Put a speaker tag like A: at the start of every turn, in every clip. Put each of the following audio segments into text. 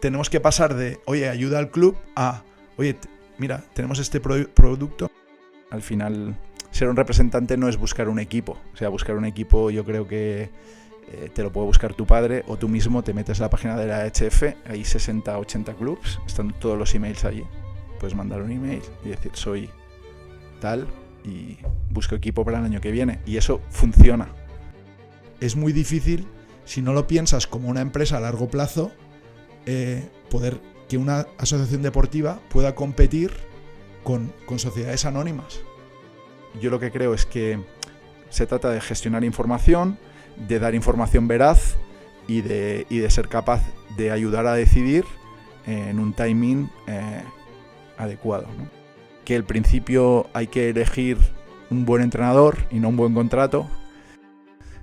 A: tenemos que pasar de, oye, ayuda al club, a, oye, mira, tenemos este producto. Al final, ser un representante no es buscar un equipo. O sea, buscar un equipo yo creo que te lo puede buscar tu padre o tú mismo te metes a la página de la HF, hay 60, 80 clubs, están todos los emails allí. Puedes mandar un email y decir, soy tal y busco equipo para el año que viene. Y eso funciona. Es muy difícil, si no lo piensas como una empresa a largo plazo, poder que una asociación deportiva pueda competir con sociedades anónimas. Yo lo que creo es que se trata de gestionar información, de dar información veraz y de ser capaz de ayudar a decidir en un timing adecuado, ¿no? Que al principio hay que elegir un buen entrenador y no un buen contrato.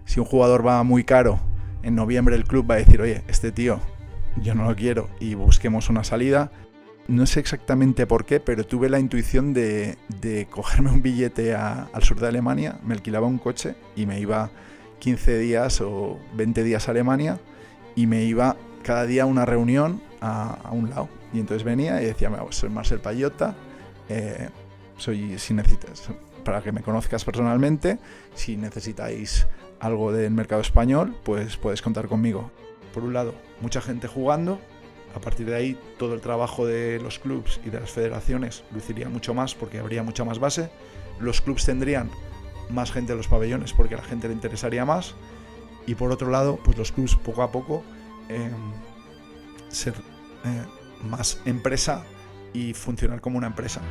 A: Si un jugador va muy caro, en noviembre el club va a decir, oye, este tío yo no lo quiero y busquemos una salida. No sé exactamente por qué, pero tuve la intuición de cogerme un billete al sur de Alemania, me alquilaba un coche y me iba 15 días o 20 días a Alemania y me iba cada día a una reunión a un lado. Y entonces venía y decía, soy Marcel Payota, si necesitas, para que me conozcas personalmente, si necesitáis algo del mercado español, pues puedes contar conmigo. Por un lado, mucha gente jugando. A partir de ahí, todo el trabajo de los clubs y de las federaciones luciría mucho más porque habría mucha más base. Los clubs tendrían más gente en los pabellones porque a la gente le interesaría más. Y por otro lado, pues los clubs poco a poco ser más empresa y funcionar como una empresa.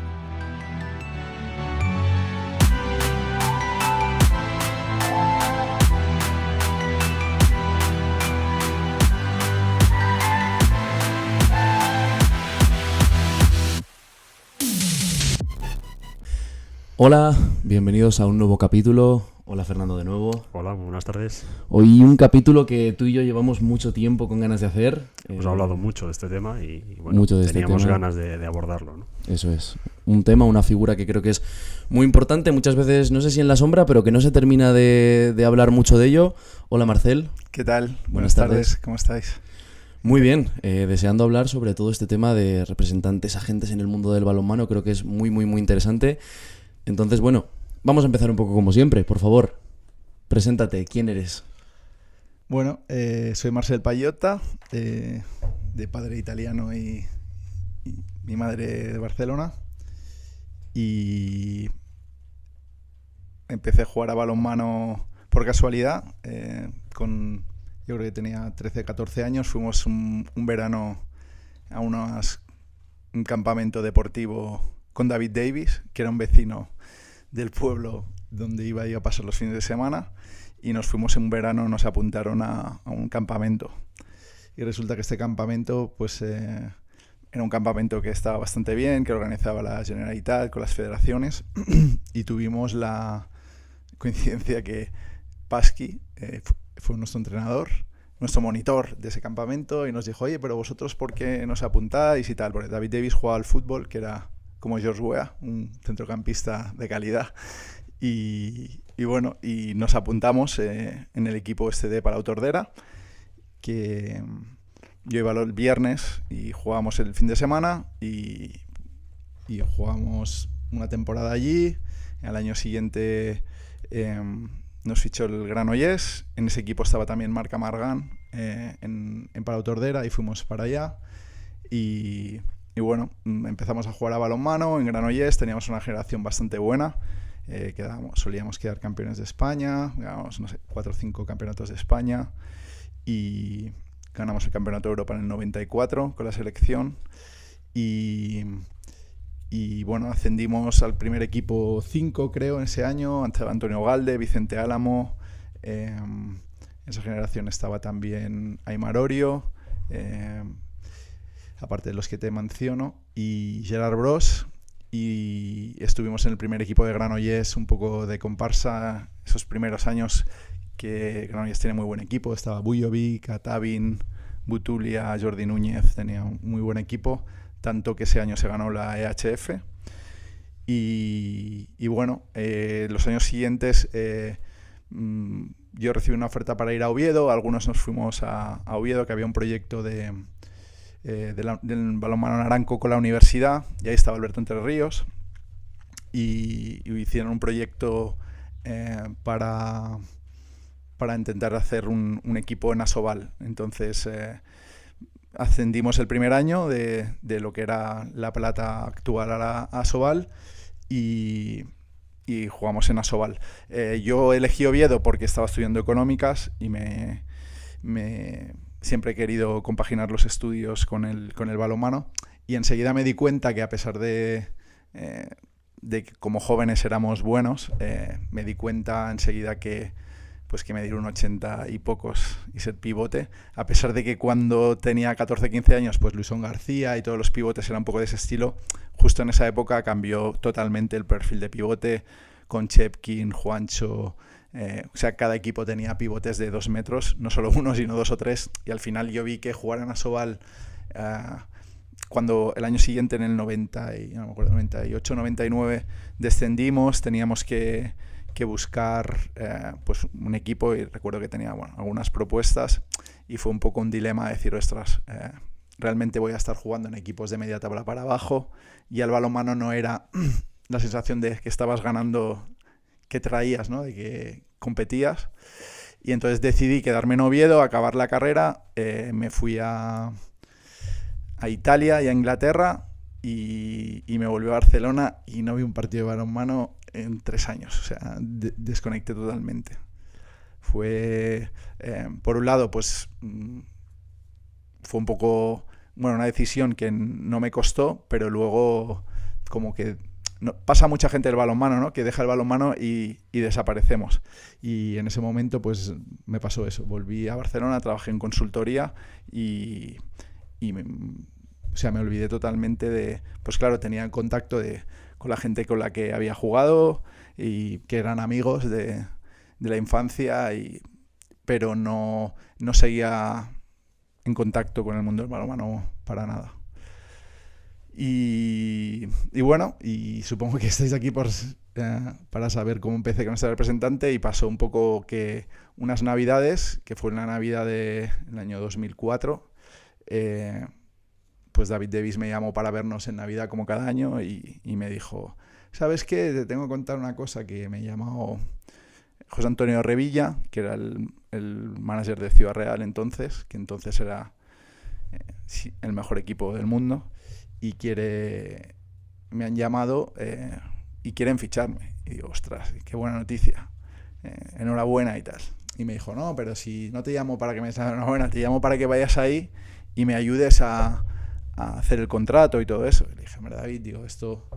B: Hola, bienvenidos a un nuevo capítulo. Hola Fernando de nuevo.
C: Hola, buenas tardes.
B: Hoy un capítulo que tú y yo llevamos mucho tiempo con ganas de hacer.
C: Hemos hablado mucho de este tema y bueno,
B: mucho de
C: teníamos
B: este tema.
C: ganas de abordarlo, ¿no?
B: Eso es. Un tema, una figura que creo que es muy importante, muchas veces, no sé si en la sombra, pero que no se termina de hablar mucho de ello. Hola Marcel.
A: ¿Qué tal?
B: Buenas tardes.
A: ¿Cómo estáis?
B: Muy bien, deseando hablar sobre todo este tema de representantes, agentes en el mundo del balonmano. Creo que es muy, muy, muy interesante. Entonces, bueno, vamos a empezar un poco como siempre. Por favor, preséntate. ¿Quién eres?
A: Bueno, soy Marcel Payota, de padre italiano y mi madre de Barcelona. Y empecé a jugar a balonmano por casualidad. Yo creo que tenía 13, 14 años. Fuimos un verano a un campamento deportivo con David Davis, que era un vecino del pueblo donde iba a pasar los fines de semana, y nos fuimos en un verano, nos apuntaron a un campamento. Y resulta que este campamento pues era un campamento que estaba bastante bien, que organizaba la Generalitat con las federaciones, y tuvimos la coincidencia que Pasqui fue nuestro entrenador, nuestro monitor de ese campamento, y nos dijo, oye, pero vosotros ¿por qué nos apuntáis y tal? Porque David Davis jugaba al fútbol, que era como George Weah, un centrocampista de calidad, y bueno, y nos apuntamos en el equipo de Palautordera, que yo iba el viernes y jugábamos el fin de semana y jugábamos una temporada allí. Al año siguiente nos fichó el Granollers. En ese equipo estaba también Marc Amargant en Palautordera, y fuimos para allá y bueno, empezamos a jugar a balonmano en Granollers. Teníamos una generación bastante buena, solíamos quedar campeones de España, ganamos 4 o 5 campeonatos de España y ganamos el campeonato de Europa en el 94 con la selección y bueno, ascendimos al primer equipo 5 creo en ese año, Antonio Galde, Vicente Álamo, en esa generación estaba también Aimar Orio, aparte de los que te menciono, y Gerard Bros, y estuvimos en el primer equipo de Granollers, un poco de comparsa, esos primeros años que Granollers tiene muy buen equipo, estaba Bujovic, Atavin, Butulia, Jordi Núñez, tenía un muy buen equipo, tanto que ese año se ganó la EHF, y bueno, los años siguientes yo recibí una oferta para ir a Oviedo, algunos nos fuimos a Oviedo, que había un proyecto del balonmano Naranco con la universidad, y ahí estaba Alberto Entre Ríos, y hicieron un proyecto para intentar hacer un equipo en Asobal. Entonces ascendimos el primer año de lo que era la plata actual a la Asobal, y jugamos en Asobal. Yo elegí Oviedo porque estaba estudiando económicas y siempre he querido compaginar los estudios con el balonmano, y enseguida me di cuenta que, a pesar de que como jóvenes éramos buenos, me di cuenta enseguida que medir un 80 y pocos y ser pivote, a pesar de que cuando tenía 14, 15 años, pues Luisón García y todos los pivotes eran un poco de ese estilo, justo en esa época cambió totalmente el perfil de pivote, con Chepkin, Juancho. O sea, cada equipo tenía pivotes de 2 metros, no solo uno, sino 2 o 3, y al final yo vi que jugar en Asobal, cuando el año siguiente, en el 98, 99, descendimos, teníamos que buscar pues un equipo, y recuerdo que tenía algunas propuestas, y fue un poco un dilema decir, ostras, realmente voy a estar jugando en equipos de media tabla para abajo, y el balonmano no era la sensación de que estabas ganando, que traías, ¿no? De que competías. Y entonces decidí quedarme en Oviedo, acabar la carrera, me fui a Italia y a Inglaterra, y me volví a Barcelona, y no vi un partido de balonmano en 3 años. O sea, desconecté totalmente. Fue, por un lado, pues fue un poco, una decisión que no me costó, pero luego como que pasa mucha gente del balonmano, ¿no? Que deja el balonmano y desaparecemos. Y en ese momento pues me pasó eso. Volví a Barcelona, trabajé en consultoría y me olvidé totalmente de... Pues claro, tenía contacto con la gente con la que había jugado y que eran amigos de la infancia, pero no seguía en contacto con el mundo del balonmano para nada. Y bueno, y supongo que estáis aquí para saber cómo empecé con este representante, y pasó un poco que unas navidades, que fue en la Navidad del año 2004, pues David Davis me llamó para vernos en Navidad como cada año, y me dijo, ¿sabes qué? Te tengo que contar una cosa, que me llamó José Antonio Revilla, que era el manager de Ciudad Real entonces, que entonces era el mejor equipo del mundo, y me han llamado y quieren ficharme. Y digo, ostras, qué buena noticia, enhorabuena y tal. Y me dijo, no, pero si no te llamo para que me des enhorabuena, te llamo para que vayas ahí y me ayudes a hacer el contrato y todo eso. Y le dije, hombre, David, digo, esto...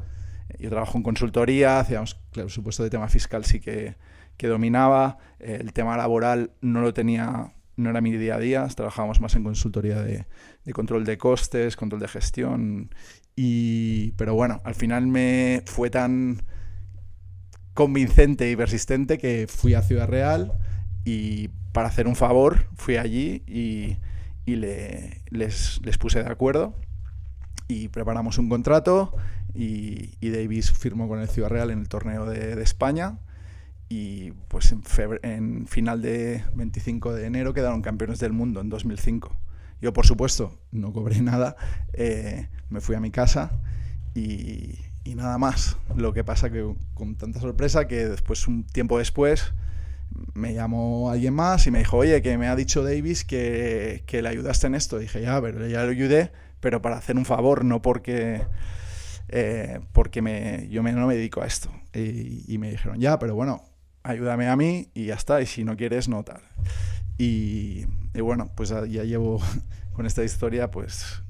A: Yo trabajo en consultoría, hacíamos, claro, supuesto de tema fiscal sí que dominaba, el tema laboral no lo tenía, no era mi día a día, trabajábamos más en consultoría de control de costes, control de gestión, pero bueno, al final me fue tan convincente y persistente que fui a Ciudad Real, y para hacer un favor fui allí y les puse de acuerdo, y preparamos un contrato, y Davis firmó con el Ciudad Real en el torneo de España, y pues en final de 25 de enero quedaron campeones del mundo en 2005. Yo, por supuesto, no cobré nada, me fui a mi casa y nada más. Lo que pasa que con tanta sorpresa que después, un tiempo después, me llamó alguien más y me dijo, oye, que me ha dicho Davis que le ayudaste en esto. Dije, ya lo ayudé, pero para hacer un favor, no porque yo no me dedico a esto. Y me dijeron, ya, pero bueno, ayúdame a mí y ya está, y si no quieres, no tal. Y bueno, pues ya llevo con esta historia pues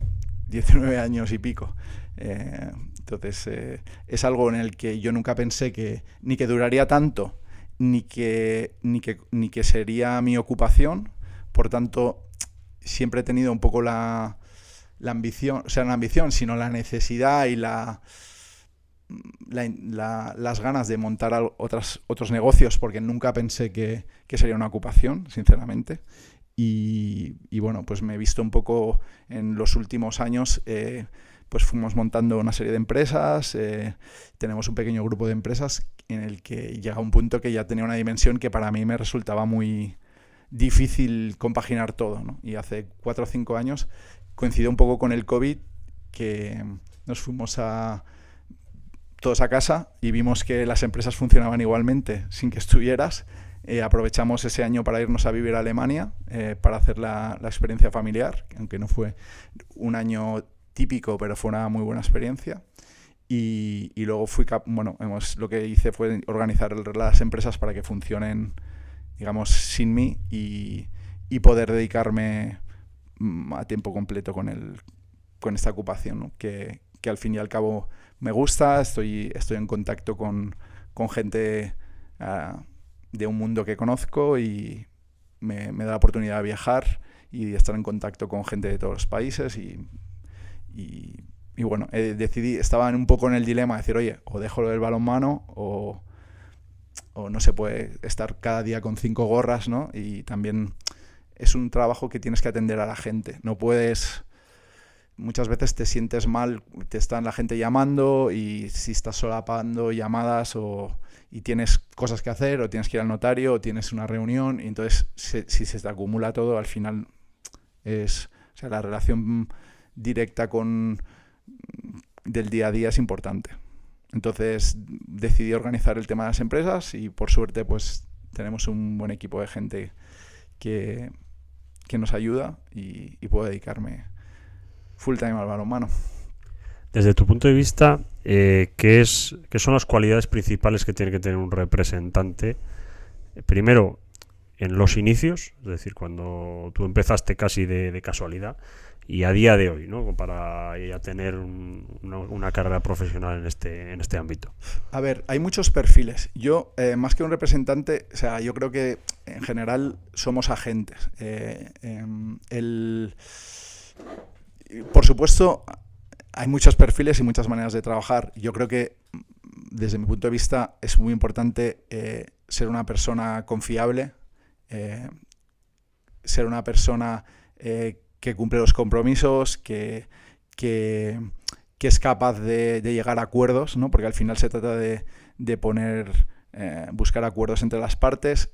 A: 19 años y pico. Entonces es algo en el que yo nunca pensé ni que duraría tanto, ni que sería mi ocupación. Por tanto, siempre he tenido un poco la ambición, o sea, no la ambición, sino la necesidad y las ganas de montar otros negocios, porque nunca pensé que sería una ocupación, sinceramente. Y bueno, pues me he visto un poco en los últimos años, pues fuimos montando una serie de empresas, tenemos un pequeño grupo de empresas en el que llega un punto que ya tenía una dimensión que para mí me resultaba muy difícil compaginar todo, ¿no? Y hace 4 o 5 años coincidió un poco con el COVID, que nos fuimos todos a casa y vimos que las empresas funcionaban igualmente sin que estuvieras. Aprovechamos ese año para irnos a vivir a Alemania, para hacer la experiencia familiar, aunque no fue un año típico, pero fue una muy buena experiencia. Y luego lo que hice fue organizar las empresas para que funcionen, digamos, sin mí, y poder dedicarme a tiempo completo con esta ocupación, ¿no? Que al fin y al cabo me gusta. Estoy en contacto con gente de un mundo que conozco, y me da la oportunidad de viajar y de estar en contacto con gente de todos los países, y bueno, estaba un poco en el dilema de decir, oye, o dejo lo del balonmano o no se puede estar cada día con 5 gorras, ¿no? Y también es un trabajo que tienes que atender a la gente. No puedes... Muchas veces te sientes mal, te está la gente llamando, y si estás solapando llamadas y tienes cosas que hacer, o tienes que ir al notario, o tienes una reunión, y entonces si se te acumula todo, al final la relación directa del día a día es importante. Entonces decidí organizar el tema de las empresas, y por suerte pues tenemos un buen equipo de gente que nos ayuda, y puedo dedicarme full time al balonmano.
C: Desde tu punto de vista, ¿qué son las cualidades principales que tiene que tener un representante? Primero, en los inicios, es decir, cuando tú empezaste casi de casualidad, y a día de hoy, ¿no? Para ya tener una carrera profesional en este ámbito.
A: A ver, hay muchos perfiles. Yo, más que un representante, o sea, yo creo que en general somos agentes. Por supuesto, hay muchos perfiles y muchas maneras de trabajar. Yo creo que, desde mi punto de vista, es muy importante ser una persona confiable, ser una persona que cumple los compromisos, que es capaz de llegar a acuerdos, ¿no? Porque al final se trata de buscar acuerdos entre las partes.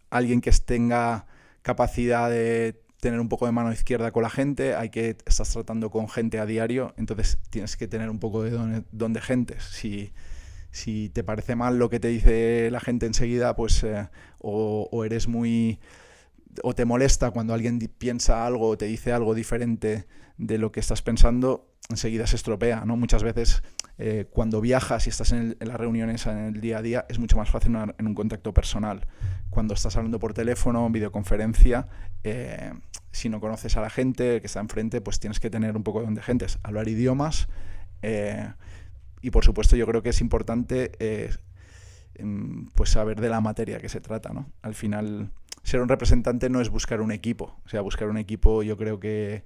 A: Alguien que tenga capacidad de tener un poco de mano izquierda con la gente. Estás tratando con gente a diario, entonces tienes que tener un poco de don de gentes. Si te parece mal lo que te dice la gente enseguida, pues o eres o te molesta cuando alguien piensa algo o te dice algo diferente de lo que estás pensando, enseguida se estropea, ¿no? Muchas veces cuando viajas y estás en las reuniones en el día a día, es mucho más fácil en un contacto personal. Cuando estás hablando por teléfono, en videoconferencia, si no conoces a la gente que está enfrente, pues tienes que tener un poco de don de gentes, hablar idiomas, y por supuesto yo creo que es importante pues saber de la materia que se trata, ¿no? Al final, ser un representante no es buscar un equipo. O sea, buscar un equipo, yo creo que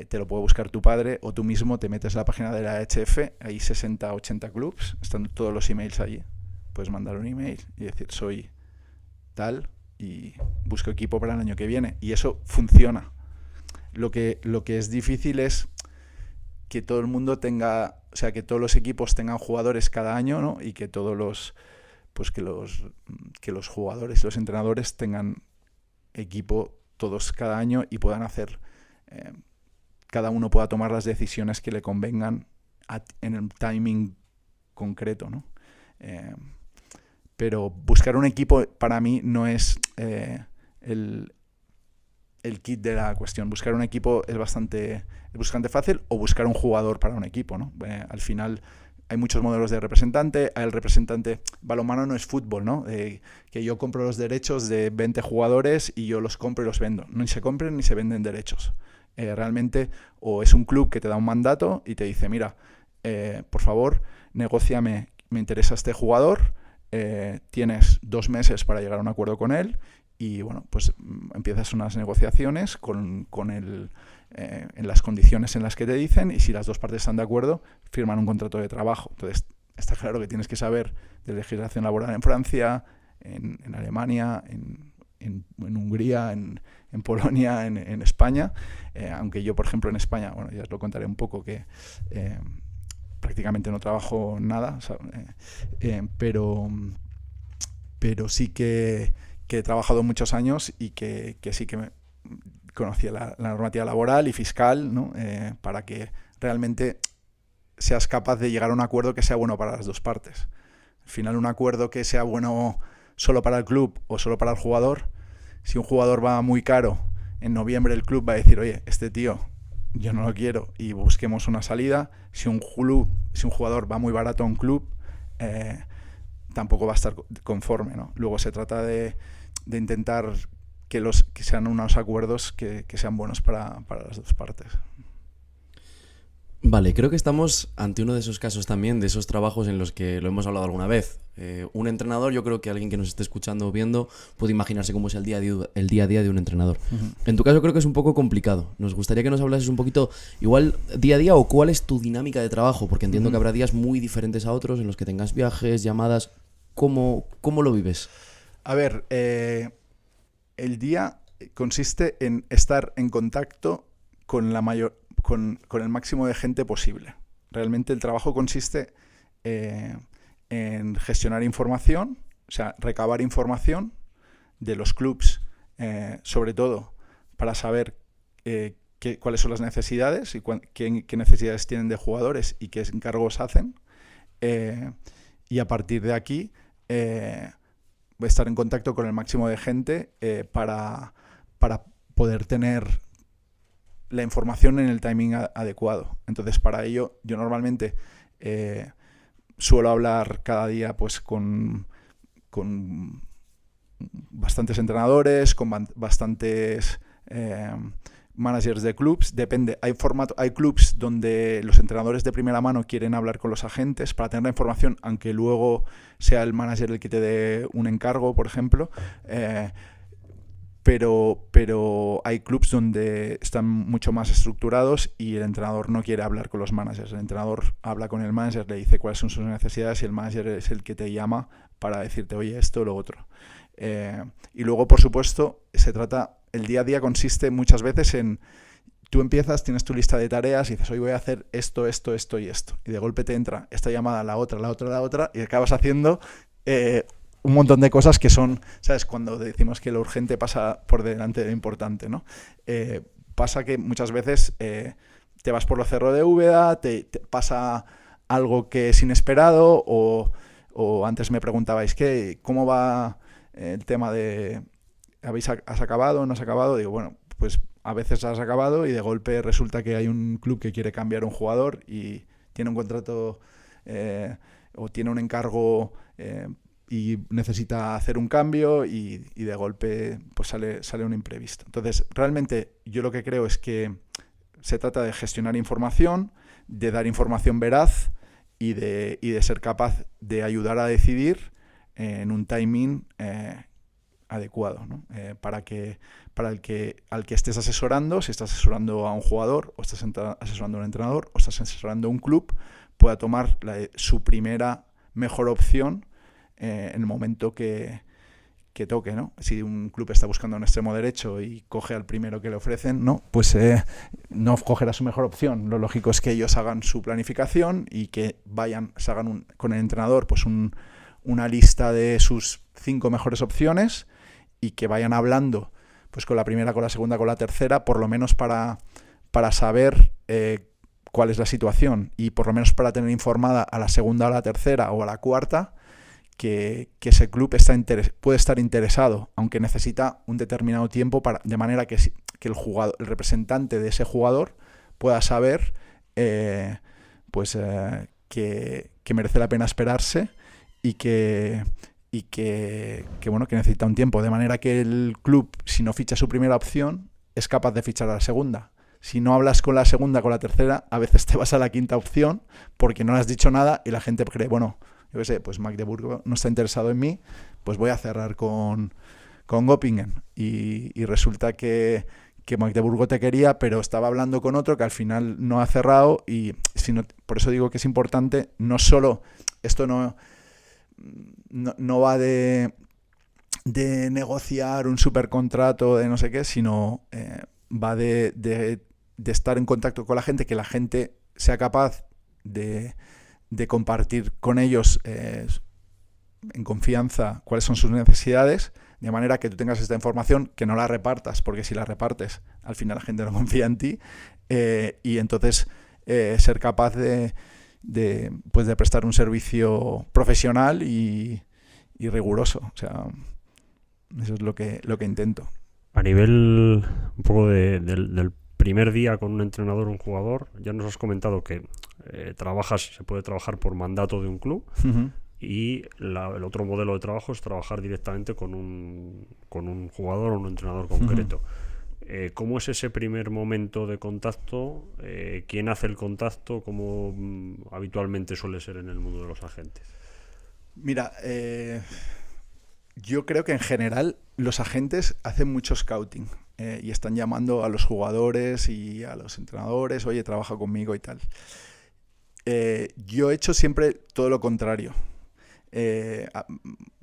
A: te lo puede buscar tu padre, o tú mismo te metes a la página de la HF, hay 60, 80 clubs, están todos los emails allí. Puedes mandar un email y decir, soy tal y busco equipo para el año que viene. Y eso funciona. Lo que es difícil es que todo el mundo tenga, o sea, que todos los equipos tengan jugadores cada año, ¿no? Y que todos los jugadores y los entrenadores tengan equipo todos cada año y puedan hacer, cada uno pueda tomar las decisiones que le convengan en el timing concreto, ¿no? Pero buscar un equipo para mí no es el kit de la cuestión. Buscar un equipo es bastante fácil, o buscar un jugador para un equipo, ¿no? Al final hay muchos modelos de representante. El representante balonmano no es fútbol, ¿no? Que yo compro los derechos de 20 jugadores y yo los compro y los vendo. No se compran ni se venden derechos. Realmente, o es un club que te da un mandato y te dice, mira, por favor, negóciame, me interesa este jugador, tienes 2 meses para llegar a un acuerdo con él, y bueno, pues empiezas unas negociaciones con él en las condiciones en las que te dicen, y si las dos partes están de acuerdo, firman un contrato de trabajo. Entonces está claro que tienes que saber de legislación laboral en Francia, en Alemania, en Hungría, en Polonia, en España, aunque yo, por ejemplo, en España, bueno, ya os lo contaré un poco, que prácticamente no trabajo nada, pero sí que que he trabajado muchos años y que sí que conocía la normativa laboral y fiscal, ¿no? Para que realmente seas capaz de llegar a un acuerdo que sea bueno para las dos partes. Al final, un acuerdo que sea bueno solo para el club o solo para el jugador, si un jugador va muy caro, en noviembre el club va a decir, oye, este tío yo no lo quiero y busquemos una salida. Si un jugador va muy barato a un club, tampoco va a estar conforme, ¿no? Luego se trata de intentar que sean unos acuerdos que sean buenos para las dos partes.
B: Vale, creo que estamos ante uno de esos casos también, de esos trabajos en los que lo hemos hablado alguna vez. Un entrenador, yo creo que alguien que nos esté escuchando o viendo puede imaginarse cómo es el día a día de un entrenador. Uh-huh. En tu caso creo que es un poco complicado. Nos gustaría que nos hablases un poquito, igual día a día, o cuál es tu dinámica de trabajo, porque entiendo que habrá días muy diferentes a otros en los que tengas viajes, llamadas. ¿Cómo lo vives?
A: A ver, el día consiste en estar en contacto con el máximo de gente posible. Realmente el trabajo consiste en gestionar información, o sea, recabar información de los clubs, sobre todo para saber cuáles son las necesidades y qué necesidades tienen de jugadores y qué encargos hacen. Y a partir de aquí voy a estar en contacto con el máximo de gente para poder tener la información en el timing adecuado. Entonces, para ello, yo normalmente suelo hablar cada día pues con bastantes entrenadores, con bastantes managers de clubs. Depende, hay clubs donde los entrenadores de primera mano quieren hablar con los agentes para tener la información, aunque luego sea el manager el que te dé un encargo, por ejemplo. Pero hay clubs donde están mucho más estructurados y el entrenador no quiere hablar con los managers. El entrenador habla con el manager, le dice cuáles son sus necesidades y el manager es el que te llama para decirte, oye, esto o lo otro. Y luego, por supuesto, el día a día consiste muchas veces en, tú empiezas, tienes tu lista de tareas y dices, hoy voy a hacer esto, esto, esto y esto. Y de golpe te entra esta llamada, la otra, y acabas haciendo un montón de cosas que son, ¿sabes? Cuando decimos que lo urgente pasa por delante de lo importante, ¿no? Pasa que muchas veces te vas por los cerros de Úbeda, te pasa algo que es inesperado o antes me preguntabais, ¿cómo va el tema de ¿has acabado? ¿No has acabado? Digo, bueno, pues a veces has acabado y de golpe resulta que hay un club que quiere cambiar un jugador y tiene un contrato o tiene un encargo y necesita hacer un cambio y de golpe pues sale un imprevisto. Entonces, realmente yo lo que creo es que se trata de gestionar información, de dar información veraz y de ser capaz de ayudar a decidir en un timing adecuado, ¿no? Al que estés asesorando, si estás asesorando a un jugador o estás asesorando a un entrenador o estás asesorando a un club, pueda tomar su primera mejor opción en el momento que toque, ¿no? Si un club está buscando un extremo derecho y coge al primero que le ofrecen, ¿no? Pues no cogerá su mejor opción. Lo lógico es que ellos hagan su planificación y que se hagan con el entrenador pues una lista de sus 5 mejores opciones y que vayan hablando pues con la primera, con la segunda, con la tercera, por lo menos para saber cuál es la situación y por lo menos para tener informada a la segunda, a la tercera o a la cuarta que ese club puede estar interesado, aunque necesita un determinado tiempo de manera que el representante de ese jugador pueda saber que merece la pena esperarse y que necesita un tiempo, de manera que el club, si no ficha su primera opción, es capaz de fichar a la segunda. Si no hablas con la segunda, con la tercera, a veces te vas a la quinta opción porque no le has dicho nada y la gente cree, bueno, yo qué sé, pues Magdeburgo no está interesado en mí, pues voy a cerrar con Göppingen. Y resulta que Magdeburgo te quería, pero estaba hablando con otro que al final no ha cerrado por eso digo que es importante, no solo, esto no va de negociar un supercontrato de no sé qué, sino va de estar en contacto con la gente, que la gente sea capaz de compartir con ellos en confianza cuáles son sus necesidades, de manera que tú tengas esta información, que no la repartas, porque si la repartes, al final la gente no confía en ti, y entonces ser capaz de prestar un servicio profesional y riguroso. O sea, eso es lo que intento.
C: A nivel un poco del primer día con un entrenador o un jugador, ya nos has comentado que se puede trabajar por mandato de un club,
A: Uh-huh.
C: y el otro modelo de trabajo es trabajar directamente con un jugador o un entrenador concreto. ¿Cómo es ese primer momento de contacto? ¿Quién hace el contacto? ¿Cómo habitualmente suele ser en el mundo de los agentes?
A: Mira, yo creo que en general los agentes hacen mucho scouting y están llamando a los jugadores y a los entrenadores, oye, trabaja conmigo y tal. Yo he hecho siempre todo lo contrario.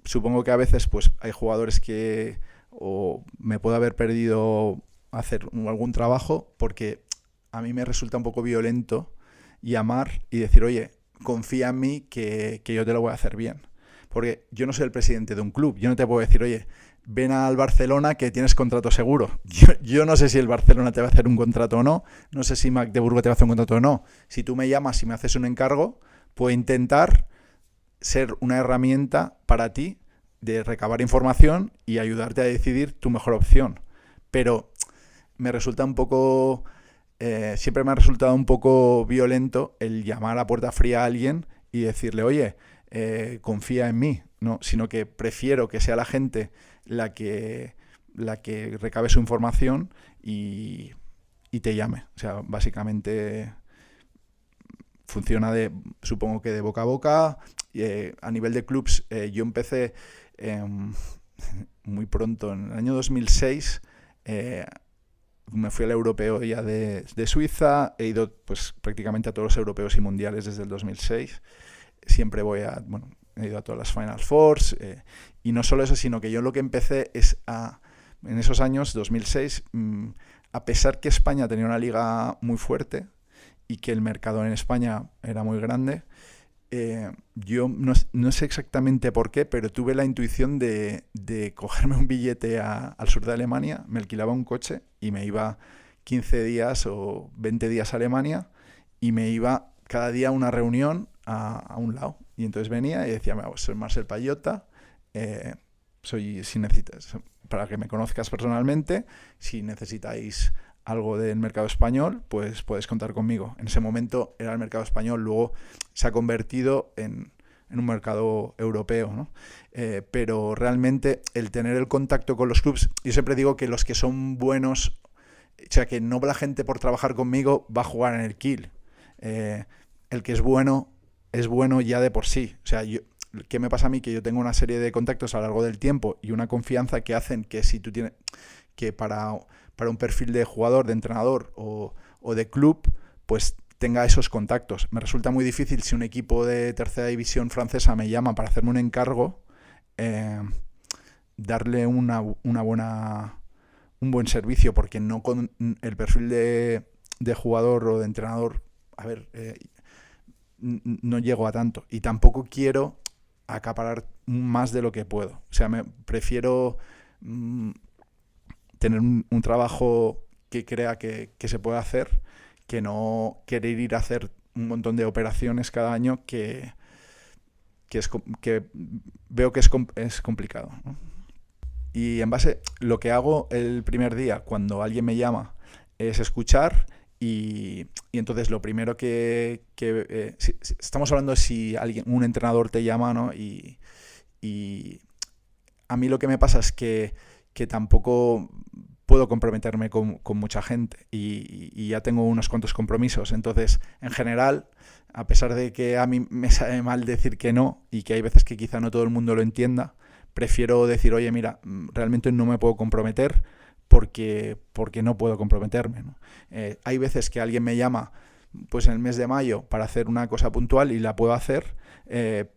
A: Supongo que a veces pues hay jugadores que o me puedo haber perdido hacer algún trabajo porque a mí me resulta un poco violento llamar y decir, oye, confía en mí que yo te lo voy a hacer bien. Porque yo no soy el presidente de un club. Yo no te puedo decir, oye, ven al Barcelona que tienes contrato seguro. Yo no sé si el Barcelona te va a hacer un contrato o no. No sé si Magdeburgo te va a hacer un contrato o no. Si tú me llamas y me haces un encargo, puedo intentar ser una herramienta para ti de recabar información y ayudarte a decidir tu mejor opción. Pero me resulta un poco... siempre me ha resultado un poco violento el llamar a puerta fría a alguien y decirle, oye, confía en mí, no, sino que prefiero que sea la gente la que recabe su información y te llame. O sea, básicamente funciona supongo que de boca a boca. A nivel de clubs, yo empecé muy pronto, en el año 2006, me fui al europeo ya de Suiza, he ido pues prácticamente a todos los europeos y mundiales desde el 2006. Siempre he ido a todas las Final Fours, y no solo eso, sino que yo lo que empecé es en esos años, 2006, a pesar que España tenía una liga muy fuerte y que el mercado en España era muy grande, yo no sé exactamente por qué, pero tuve la intuición de cogerme un billete al sur de Alemania, me alquilaba un coche y me iba 15 días o 20 días a Alemania y me iba cada día a una reunión a un lado. Y entonces venía y decía, soy Marcel Payota, si necesitas, para que me conozcas personalmente, si necesitáis algo del mercado español, pues puedes contar conmigo. En ese momento era el mercado español, luego se ha convertido en un mercado europeo, ¿no? Pero realmente el tener el contacto con los clubs, yo siempre digo que los que son buenos, o sea, que no la gente por trabajar conmigo va a jugar en el Kiel. El que es bueno ya de por sí. O sea, ¿qué me pasa a mí? Que yo tengo una serie de contactos a lo largo del tiempo y una confianza que hacen que si tú tienes que para un perfil de jugador, de entrenador o de club, pues tenga esos contactos. Me resulta muy difícil si un equipo de tercera división francesa me llama para hacerme un encargo, darle un buen servicio, porque no con el perfil de jugador o de entrenador, no llego a tanto. Y tampoco quiero acaparar más de lo que puedo. O sea, prefiero tener un trabajo que crea que se puede hacer, que no querer ir a hacer un montón de operaciones cada año que veo que es complicado, ¿no? Y en base, lo que hago el primer día cuando alguien me llama es escuchar y entonces lo primero si estamos hablando de si un entrenador te llama, ¿no? Y a mí lo que me pasa es que tampoco puedo comprometerme con mucha gente y ya tengo unos cuantos compromisos. Entonces, en general, a pesar de que a mí me sabe mal decir que no y que hay veces que quizá no todo el mundo lo entienda, prefiero decir, oye, mira, realmente no me puedo comprometer porque no puedo comprometerme, ¿no? Hay veces que alguien me llama pues en el mes de mayo para hacer una cosa puntual y la puedo hacer,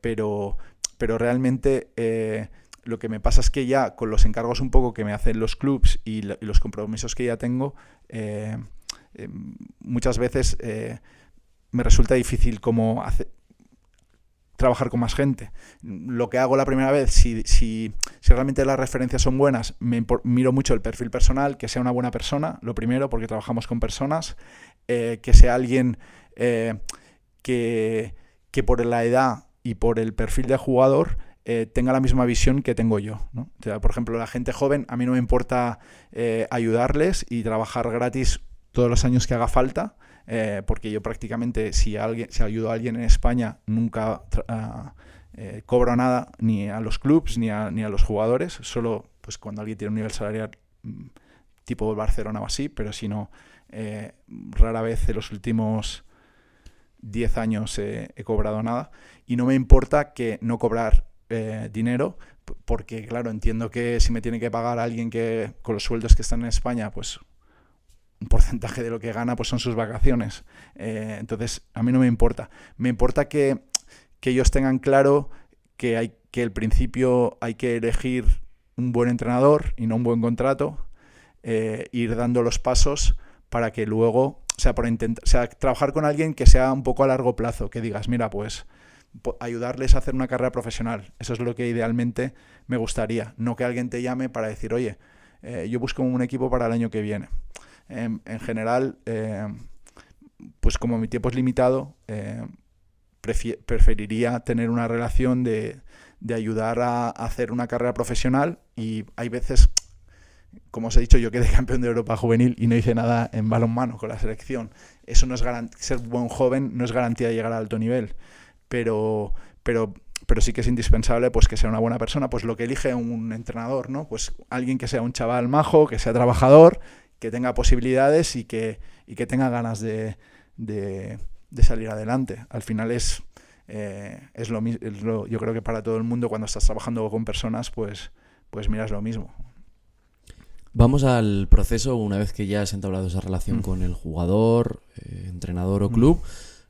A: pero realmente lo que me pasa es que ya con los encargos un poco que me hacen los clubs y los compromisos que ya tengo, muchas veces me resulta difícil como trabajar con más gente. Lo que hago la primera vez, si realmente las referencias son buenas, miro mucho el perfil personal, que sea una buena persona, lo primero, porque trabajamos con personas, que sea alguien que por la edad y por el perfil de jugador tenga la misma visión que tengo yo, ¿no? O sea, por ejemplo, la gente joven, a mí no me importa ayudarles y trabajar gratis todos los años que haga falta, porque yo prácticamente si ayudo a alguien en España nunca cobro nada ni a los clubs ni a los jugadores, solo pues cuando alguien tiene un nivel salarial tipo Barcelona o así, pero si no, rara vez en los últimos 10 años he cobrado nada, y no me importa que no cobrar dinero, porque claro, entiendo que si me tiene que pagar alguien que con los sueldos que están en España, pues un porcentaje de lo que gana pues son sus vacaciones, entonces a mí no me importa. Me importa que ellos tengan claro que al principio hay que elegir un buen entrenador y no un buen contrato, ir dando los pasos para que luego, trabajar con alguien que sea un poco a largo plazo, que digas, mira, pues ayudarles a hacer una carrera profesional. Eso es lo que idealmente me gustaría. No que alguien te llame para decir, oye, yo busco un equipo para el año que viene. En general, pues como mi tiempo es limitado, preferiría tener una relación de ayudar a hacer una carrera profesional, y hay veces, como os he dicho, yo quedé campeón de Europa juvenil y no hice nada en balonmano con la selección. Eso no es ser buen joven no es garantía de llegar a alto nivel, pero sí que es indispensable pues que sea una buena persona, pues lo que elige un entrenador, ¿no? Pues alguien que sea un chaval majo, que sea trabajador, que tenga posibilidades y que tenga ganas de salir adelante. Al final es lo mismo. Yo creo que para todo el mundo, cuando estás trabajando con personas, pues mira, es lo mismo.
B: Vamos al proceso, una vez que ya has entablado esa relación con el jugador, entrenador o club.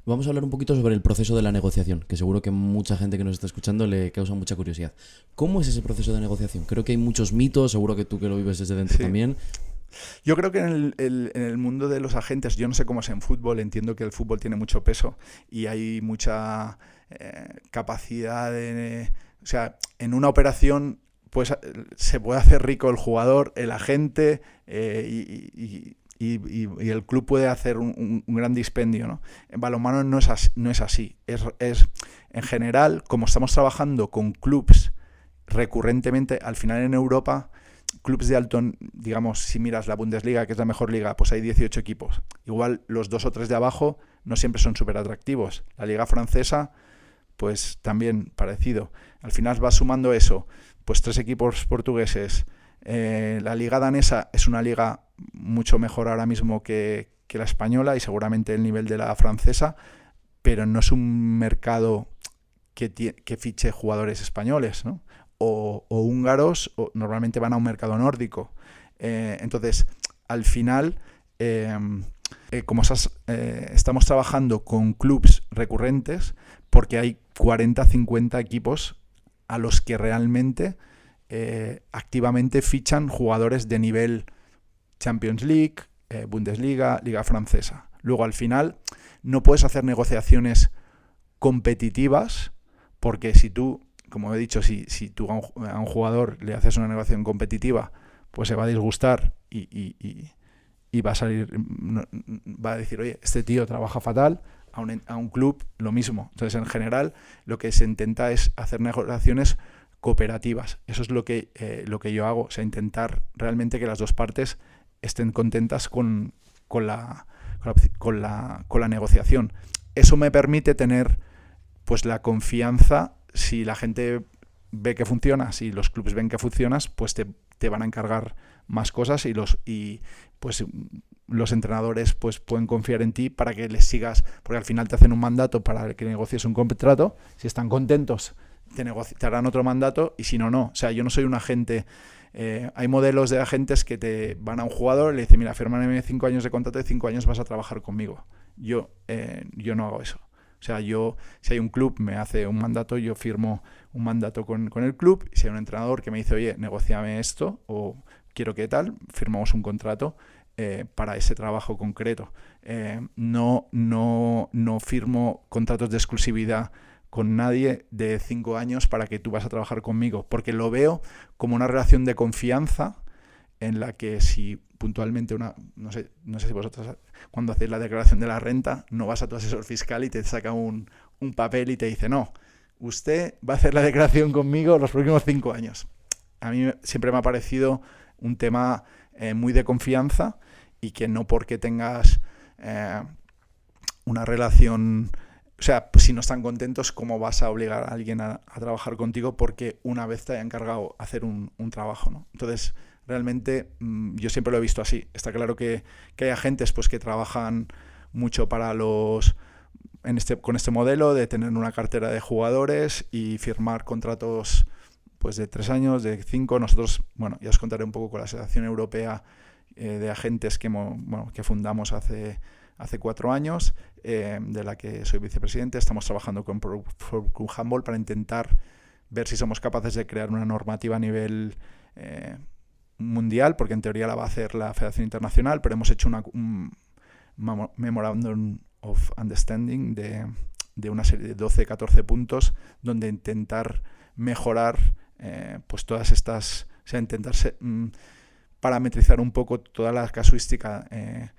B: Vamos a hablar un poquito sobre el proceso de la negociación, que seguro que mucha gente que nos está escuchando le causa mucha curiosidad. ¿Cómo es ese proceso de negociación? Creo que hay muchos mitos, seguro que tú que lo vives desde dentro también.
A: Yo creo que en el mundo de los agentes, yo no sé cómo es en fútbol, entiendo que el fútbol tiene mucho peso y hay mucha capacidad o sea, en una operación pues se puede hacer rico el jugador, el agente y el club puede hacer un gran dispendio, ¿no? En balonmano no es así. Es en general, como estamos trabajando con clubs recurrentemente, al final en Europa, clubs de alto, digamos, si miras la Bundesliga, que es la mejor liga, pues hay 18 equipos. Igual los 2 o 3 de abajo no siempre son súper atractivos. La liga francesa, pues también parecido. Al final va sumando eso, pues 3 equipos portugueses. La liga danesa es una liga mucho mejor ahora mismo que la española y seguramente el nivel de la francesa, pero no es un mercado que fiche jugadores españoles, ¿no? O húngaros, normalmente van a un mercado nórdico. Entonces, al final, como estamos trabajando con clubs recurrentes, porque hay 40, 50 equipos a los que realmente activamente fichan jugadores de nivel Champions League, Bundesliga, Liga Francesa. Luego, al final, no puedes hacer negociaciones competitivas, porque si tú, como he dicho, si tú a un jugador le haces una negociación competitiva, pues se va a disgustar y va a salir, va a decir, oye, este tío trabaja fatal. A un club lo mismo. Entonces, en general, lo que se intenta es hacer negociaciones cooperativas. Eso es lo que yo hago, o sea, intentar realmente que las dos partes estén contentas con la negociación. Eso me permite tener pues la confianza. Si la gente ve que funciona, si los clubes ven que funcionas, pues te van a encargar más cosas y los entrenadores pues pueden confiar en ti para que les sigas, porque al final te hacen un mandato para que negocies un contrato. Si están contentos, te harán otro mandato, y si no, no. O sea, yo no soy un agente. Hay modelos de agentes que te van a un jugador y le dicen, mira, fírmame 5 años de contrato y 5 años vas a trabajar conmigo. Yo no hago eso. O sea, si hay un club, me hace un mandato, yo firmo un mandato con el club, y si hay un entrenador que me dice, oye, negóciame esto, o quiero que tal, firmamos un contrato para ese trabajo concreto. No firmo contratos de exclusividad con nadie de 5 años para que tú vas a trabajar conmigo, porque lo veo como una relación de confianza en la que si puntualmente no sé si vosotros cuando hacéis la declaración de la renta no vas a tu asesor fiscal y te saca un papel y te dice no, usted va a hacer la declaración conmigo los próximos 5 años. A mí siempre me ha parecido un tema muy de confianza y que no porque tengas una relación, o sea, pues si no están contentos, ¿cómo vas a obligar a alguien a trabajar contigo porque una vez te haya encargado hacer un trabajo, ¿no? Entonces, realmente yo siempre lo he visto así. Está claro que hay agentes pues, que trabajan mucho para con este modelo de tener una cartera de jugadores y firmar contratos pues de 3 años, de 5. Nosotros, bueno, ya os contaré un poco con la Asociación Europea de Agentes que fundamos hace 4 años, de la que soy vicepresidente. Estamos trabajando con Handball para intentar ver si somos capaces de crear una normativa a nivel mundial, porque en teoría la va a hacer la Federación Internacional, pero hemos hecho un Memorandum of Understanding de una serie de 12-14 puntos donde intentar mejorar pues todas estas, o sea, intentar parametrizar un poco toda la casuística en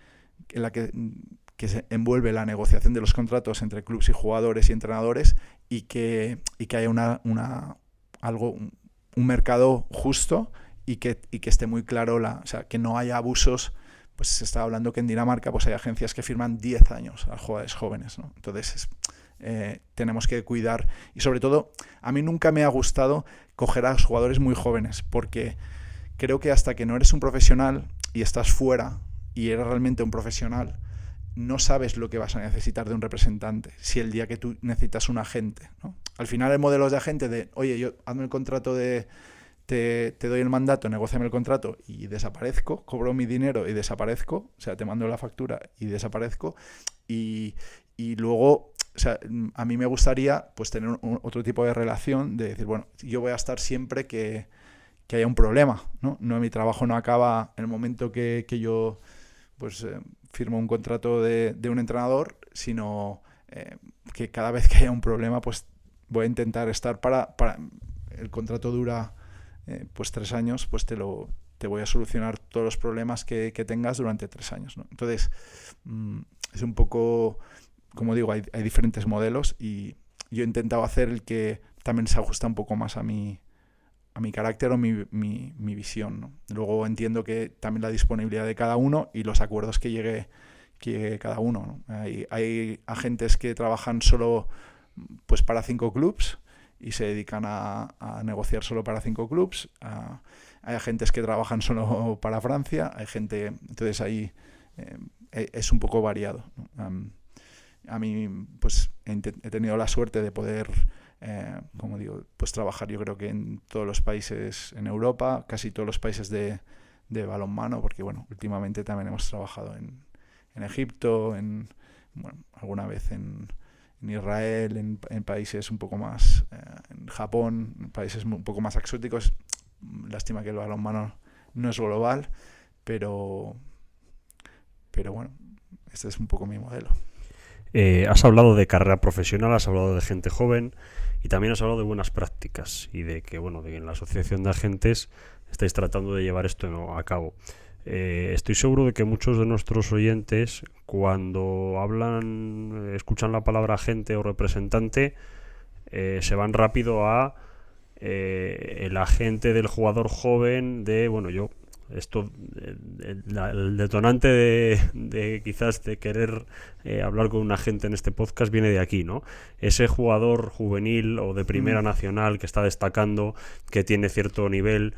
A: la que se envuelve la negociación de los contratos entre clubes y jugadores y entrenadores y que haya un mercado justo y que esté muy claro, o sea, que no haya abusos. Pues se está hablando que en Dinamarca pues hay agencias que firman 10 años a jugadores jóvenes, ¿no? Entonces tenemos que cuidar y sobre todo a mí nunca me ha gustado coger a los jugadores muy jóvenes porque creo que hasta que no eres un profesional y estás fuera y eres realmente un profesional no sabes lo que vas a necesitar de un representante si el día que tú necesitas un agente, ¿no? Al final el modelo es de agente de oye, hazme el contrato te doy el mandato, negóciame el contrato y desaparezco, cobro mi dinero y desaparezco, o sea, te mando la factura y desaparezco y luego, o sea, a mí me gustaría pues tener otro tipo de relación de decir, bueno, yo voy a estar siempre que haya un problema, ¿no? Mi trabajo no acaba en el momento que yo pues firmo un contrato de un entrenador, sino que cada vez que haya un problema pues voy a intentar estar para el contrato dura pues 3 años, pues te voy a solucionar todos los problemas que tengas durante 3 años, ¿no? Entonces, es un poco, como digo, hay diferentes modelos y yo he intentado hacer el que también se ajusta un poco más a mi carácter o mi visión, ¿no? Luego entiendo que también la disponibilidad de cada uno y los acuerdos que llegue cada uno, ¿no? Hay agentes que trabajan solo pues para 5 clubs y se dedican a negociar solo para 5 clubs. Hay agentes que trabajan solo para Francia, hay gente, entonces ahí es un poco variado, ¿no? A mí pues he tenido la suerte de poder, como digo, pues trabajar yo creo que en todos los países en Europa, casi todos los países de balonmano, porque bueno, últimamente también hemos trabajado en Egipto, alguna vez en Israel, en países un poco más, en Japón, en países un poco más exóticos. Lástima que el balonmano no es global, pero bueno, este es un poco mi modelo.
C: Has hablado de carrera profesional, has hablado de gente joven y también has hablado de buenas prácticas y de que, bueno, de que en la asociación de agentes estáis tratando de llevar esto a cabo. Estoy seguro de que muchos de nuestros oyentes, cuando escuchan la palabra agente o representante, se van rápido a el agente del jugador joven el detonante de quizás de querer hablar con un agente en este podcast viene de aquí, ¿no? Ese jugador juvenil o de primera nacional que está destacando, que tiene cierto nivel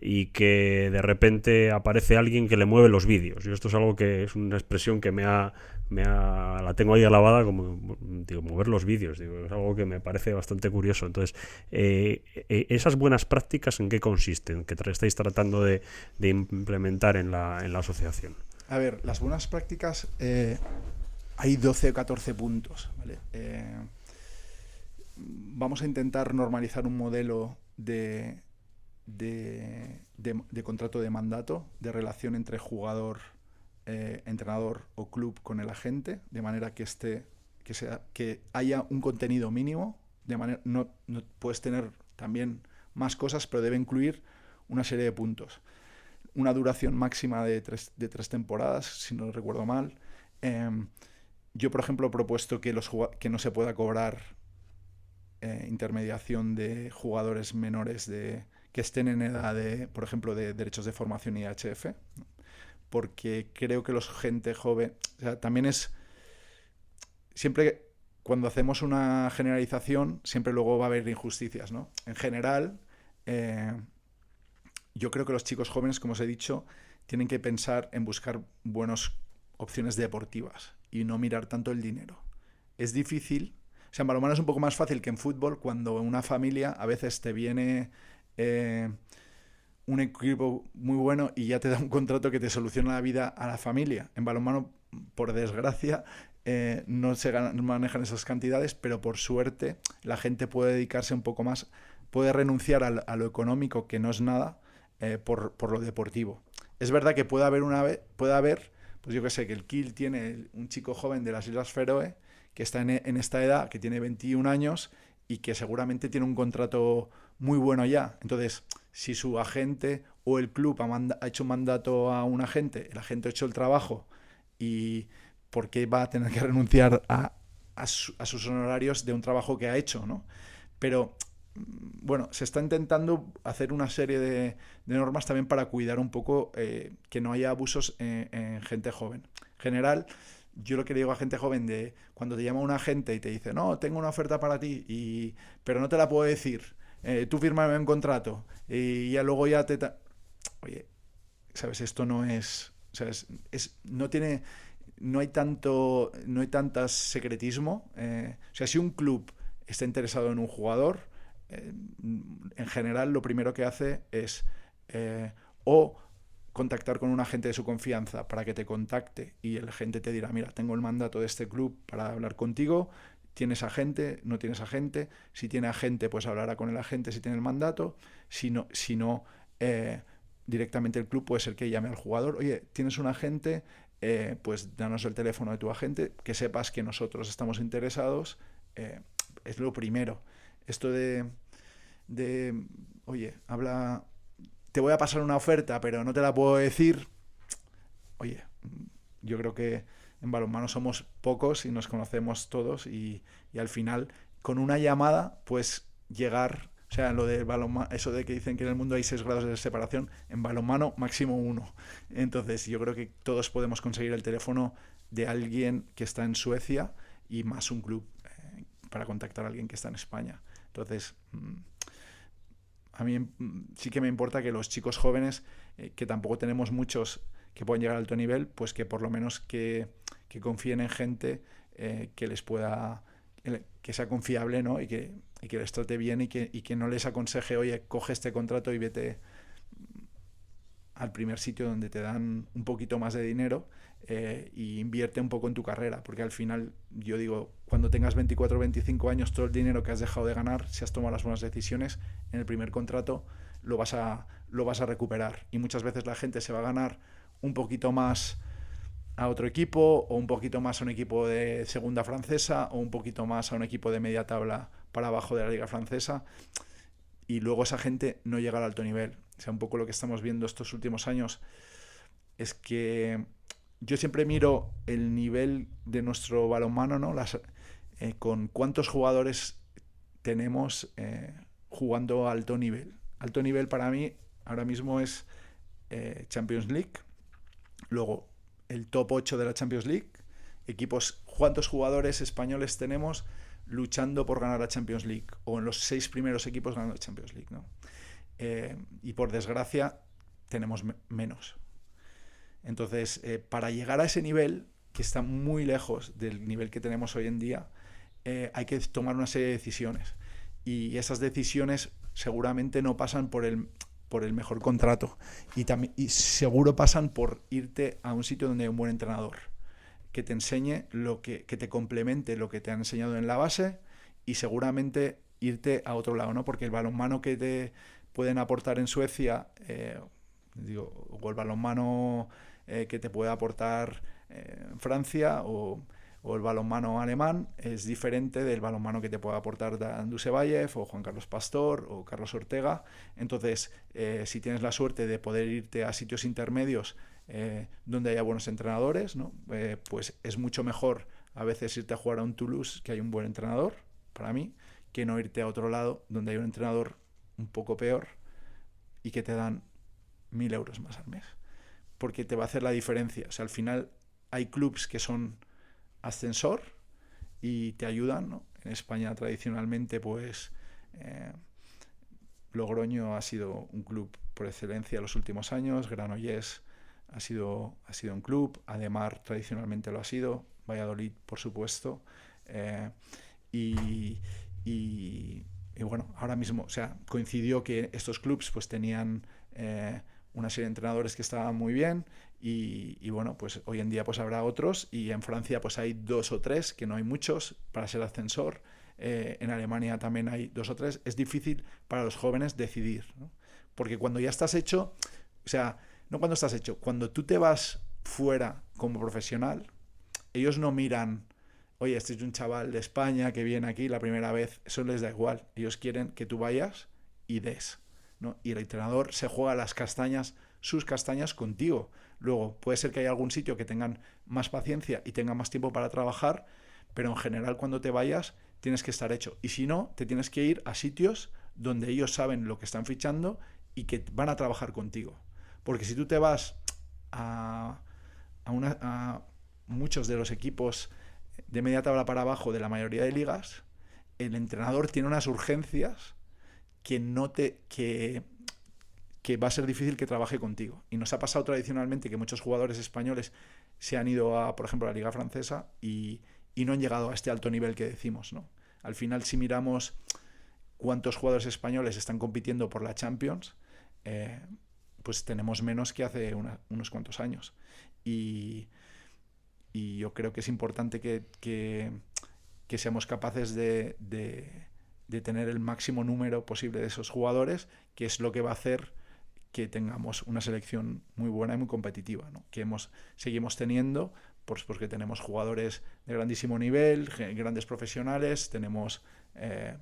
C: y que de repente aparece alguien que le mueve los vídeos. Y esto es algo que es una expresión que la tengo ahí alabada, como digo, mover los vídeos, digo, es algo que me parece bastante curioso. Entonces, esas buenas prácticas, ¿en qué consisten? ¿Qué estáis tratando de implementar en la asociación?
A: A ver, las buenas prácticas, hay 12 o 14 puntos, ¿vale? Vamos a intentar normalizar un modelo de contrato de mandato, de relación entre jugador, entrenador o club con el agente, de manera que haya un contenido mínimo de manera, no puedes tener también más cosas, pero debe incluir una serie de puntos. Una duración máxima de 3 temporadas, si no recuerdo mal. Yo, por ejemplo, he propuesto que no se pueda cobrar intermediación de jugadores menores que estén en edad de, por ejemplo, de derechos de formación y IHF, ¿no? Porque creo que los gente joven, o sea, también es siempre cuando hacemos una generalización, siempre luego va a haber injusticias, ¿no? En general, yo creo que los chicos jóvenes, como os he dicho, tienen que pensar en buscar buenas opciones deportivas y no mirar tanto el dinero. Es difícil, o sea, en balonmano es un poco más fácil que en fútbol, cuando en una familia a veces te viene un equipo muy bueno y ya te da un contrato que te soluciona la vida a la familia. En balonmano, por desgracia, no se manejan esas cantidades, pero por suerte la gente puede dedicarse un poco más, puede renunciar a lo económico, que no es nada, por lo deportivo. Es verdad que puede haber, pues yo que sé, que el Kiel tiene un chico joven de las Islas Feroe que está en esta edad, que tiene 21 años y que seguramente tiene un contrato muy bueno ya. Entonces, si su agente o el club ha hecho un mandato a un agente, el agente ha hecho el trabajo, y ¿por qué va a tener que renunciar a sus honorarios de un trabajo que ha hecho, ¿no? Pero bueno, se está intentando hacer una serie de normas también para cuidar un poco que no haya abusos en gente joven. En general, yo lo que digo a gente joven, de cuando te llama un agente y te dice, no, tengo una oferta para ti, pero no te la puedo decir, tú fírmame un contrato y ya luego ya te... Oye, ¿sabes? Esto no es... ¿Sabes? No hay tanto secretismo. O sea, si un club está interesado en un jugador, en general lo primero que hace es o contactar con un agente de su confianza para que te contacte y el agente te dirá, mira, tengo el mandato de este club para hablar contigo, ¿tienes agente? ¿No tienes agente? Si tiene agente, pues hablará con el agente si tiene el mandato. Si no, directamente el club puede ser que llame al jugador, oye, ¿tienes un agente? Pues danos el teléfono de tu agente, que sepas que nosotros estamos interesados. Es lo primero. Esto de oye, te voy a pasar una oferta, pero no te la puedo decir. Oye, yo creo que en balonmano somos pocos y nos conocemos todos, y al final, con una llamada, pues llegar... O sea, lo de balonmano, eso de que dicen que en el mundo hay 6 grados de separación, en balonmano máximo 1. Entonces yo creo que todos podemos conseguir el teléfono de alguien que está en Suecia y más un club para contactar a alguien que está en España. Entonces, a mí sí que me importa que los chicos jóvenes, que tampoco tenemos muchos que puedan llegar a alto nivel, pues que por lo menos que confíen en gente que les pueda... que sea confiable, ¿no? Y que les trate bien y que no les aconseje, oye, coge este contrato y vete al primer sitio donde te dan un poquito más de dinero, y invierte un poco en tu carrera, porque al final, yo digo, cuando tengas 24 o 25 años, todo el dinero que has dejado de ganar, si has tomado las buenas decisiones, en el primer contrato lo vas a recuperar. Y muchas veces la gente se va a ganar un poquito más a otro equipo, o un poquito más a un equipo de segunda francesa, o un poquito más a un equipo de media tabla para abajo de la liga francesa, y luego esa gente no llega al alto nivel. O sea, un poco lo que estamos viendo estos últimos años es que yo siempre miro el nivel de nuestro balonmano, ¿no? Con cuántos jugadores tenemos jugando a alto nivel. Alto nivel para mí ahora mismo es Champions League, luego el top 8 de la Champions League, equipos, cuántos jugadores españoles tenemos luchando por ganar la Champions League, o en los 6 primeros equipos ganando la Champions League, ¿no? Y por desgracia tenemos menos. Entonces, para llegar a ese nivel, que está muy lejos del nivel que tenemos hoy en día, hay que tomar una serie de decisiones, y esas decisiones seguramente no pasan por el mejor contrato, y seguro pasan por irte a un sitio donde hay un buen entrenador que te enseñe que te complemente lo que te han enseñado en la base, y seguramente irte a otro lado, ¿no? Porque el balonmano que te pueden aportar en Suecia, o el balonmano que te puede aportar Francia, o o el balonmano alemán es diferente del balonmano que te puede aportar Dan Dusevayev o Juan Carlos Pastor o Carlos Ortega. Entonces, si tienes la suerte de poder irte a sitios intermedios donde haya buenos entrenadores, ¿no? Pues es mucho mejor a veces irte a jugar a un Toulouse, que hay un buen entrenador, para mí, que no irte a otro lado donde hay un entrenador un poco peor y que te dan 1.000 euros más al mes. Porque te va a hacer la diferencia. O sea, al final hay clubs que son ascensor y te ayudan, ¿no? En España tradicionalmente, pues Logroño ha sido un club por excelencia los últimos años, Granollers ha sido un club, Ademar tradicionalmente lo ha sido, Valladolid por supuesto, y bueno, ahora mismo, o sea, coincidió que estos clubs pues tenían una serie de entrenadores que estaban muy bien y bueno, pues hoy en día pues habrá otros, y en Francia pues hay 2 o 3, que no hay muchos para ser ascensor. En Alemania también hay 2 o 3. Es difícil para los jóvenes decidir, ¿no? Porque cuando ya estás hecho, o sea, no cuando estás hecho, cuando tú te vas fuera como profesional, ellos no miran, oye, este es un chaval de España que viene aquí la primera vez, eso les da igual. Ellos quieren que tú vayas y des, ¿no? Y el entrenador se juega las castañas, sus castañas contigo. Luego, puede ser que haya algún sitio que tengan más paciencia y tengan más tiempo para trabajar, pero en general cuando te vayas tienes que estar hecho. Y si no, te tienes que ir a sitios donde ellos saben lo que están fichando y que van a trabajar contigo. Porque si tú te vas a muchos de los equipos de media tabla para abajo de la mayoría de ligas, el entrenador tiene unas urgencias que va a ser difícil que trabaje contigo. Y nos ha pasado tradicionalmente que muchos jugadores españoles se han ido a, por ejemplo, a la Liga Francesa y no han llegado a este alto nivel que decimos, ¿no? Al final, si miramos cuántos jugadores españoles están compitiendo por la Champions, pues tenemos menos que hace unos cuantos años. Y yo creo que es importante que seamos capaces de tener el máximo número posible de esos jugadores, que es lo que va a hacer que tengamos una selección muy buena y muy competitiva, ¿no? Que seguimos teniendo, pues porque tenemos jugadores de grandísimo nivel, grandes profesionales, tenemos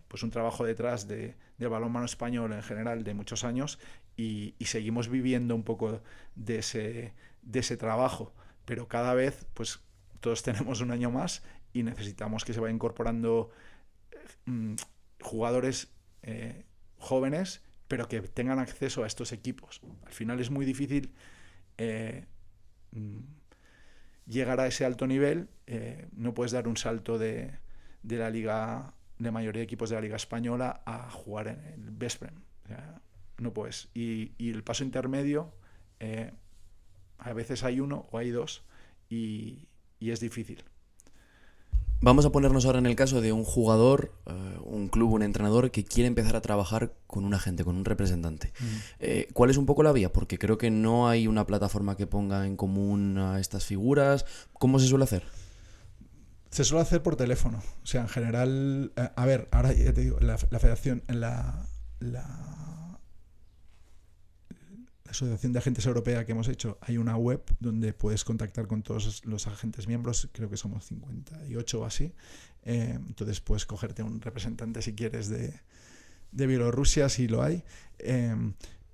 A: pues un trabajo detrás del balonmano español en general de muchos años y seguimos viviendo un poco de ese trabajo, pero cada vez pues todos tenemos un año más y necesitamos que se vaya incorporando jugadores jóvenes, pero que tengan acceso a estos equipos. Al final es muy difícil llegar a ese alto nivel. No puedes dar un salto de la liga, de mayoría de equipos de la liga española, a jugar en el Vesprem. O sea, no puedes. Y el paso intermedio, a veces hay uno o hay dos y es difícil.
B: Vamos a ponernos ahora en el caso de un jugador, un club, un entrenador que quiere empezar a trabajar con un agente, con un representante. ¿Cuál es un poco la vía? Porque creo que no hay una plataforma que ponga en común a estas figuras. ¿Cómo se suele hacer?
A: Se suele hacer por teléfono. O sea, en general... a ver, ahora ya te digo, la federación, la Asociación de Agentes Europea que hemos hecho, hay una web donde puedes contactar con todos los agentes miembros, creo que somos 58 o así. Entonces puedes cogerte un representante si quieres de Bielorrusia, si lo hay.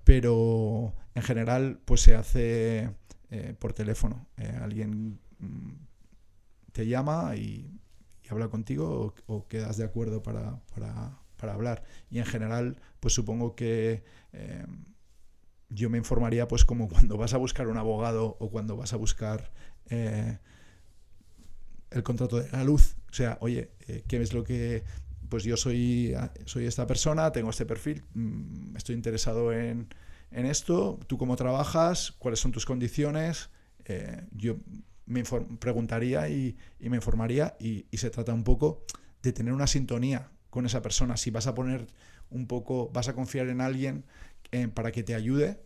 A: Pero en general pues se hace por teléfono. Alguien te llama y habla contigo o quedas de acuerdo para hablar. Y en general pues supongo que... yo me informaría pues como cuando vas a buscar un abogado o cuando vas a buscar el contrato de la luz. O sea, oye, ¿qué es lo que...? Pues yo soy esta persona, tengo este perfil, estoy interesado en esto, ¿tú cómo trabajas? ¿Cuáles son tus condiciones? Yo me preguntaría y me informaría y se trata un poco de tener una sintonía con esa persona. Si vas a poner un poco, vas a confiar en alguien para que te ayude,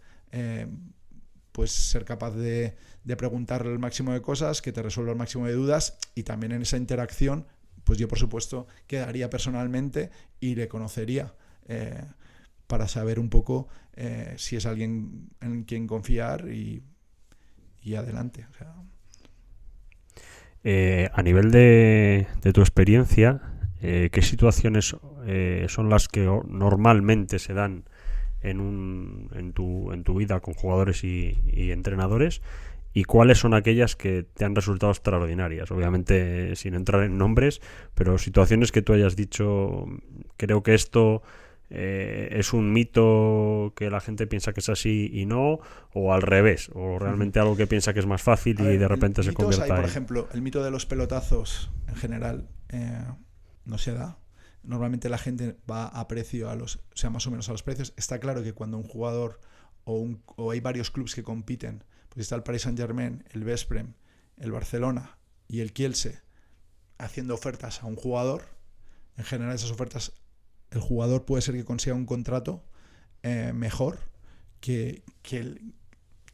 A: pues ser capaz de preguntarle el máximo de cosas, que te resuelva el máximo de dudas, y también en esa interacción pues yo por supuesto quedaría personalmente y le conocería para saber un poco si es alguien en quien confiar y adelante. O sea.
C: A nivel de tu experiencia, ¿qué situaciones son las que normalmente se dan en tu vida con jugadores y entrenadores? ¿Y cuáles son aquellas que te han resultado extraordinarias? Obviamente sin entrar en nombres, pero situaciones que tú hayas dicho, creo que esto es un mito que la gente piensa que es así y no, o al revés, o realmente algo que piensa que es más fácil y de repente se convierta
A: por
C: en...
A: ejemplo, el mito de los pelotazos en general no se da. Normalmente la gente va a precio o sea, más o menos a los precios. Está claro que cuando un jugador o hay varios clubes que compiten, pues está el Paris Saint-Germain, el Veszprém, el Barcelona y el Kielce haciendo ofertas a un jugador. En general esas ofertas, el jugador puede ser que consiga un contrato mejor que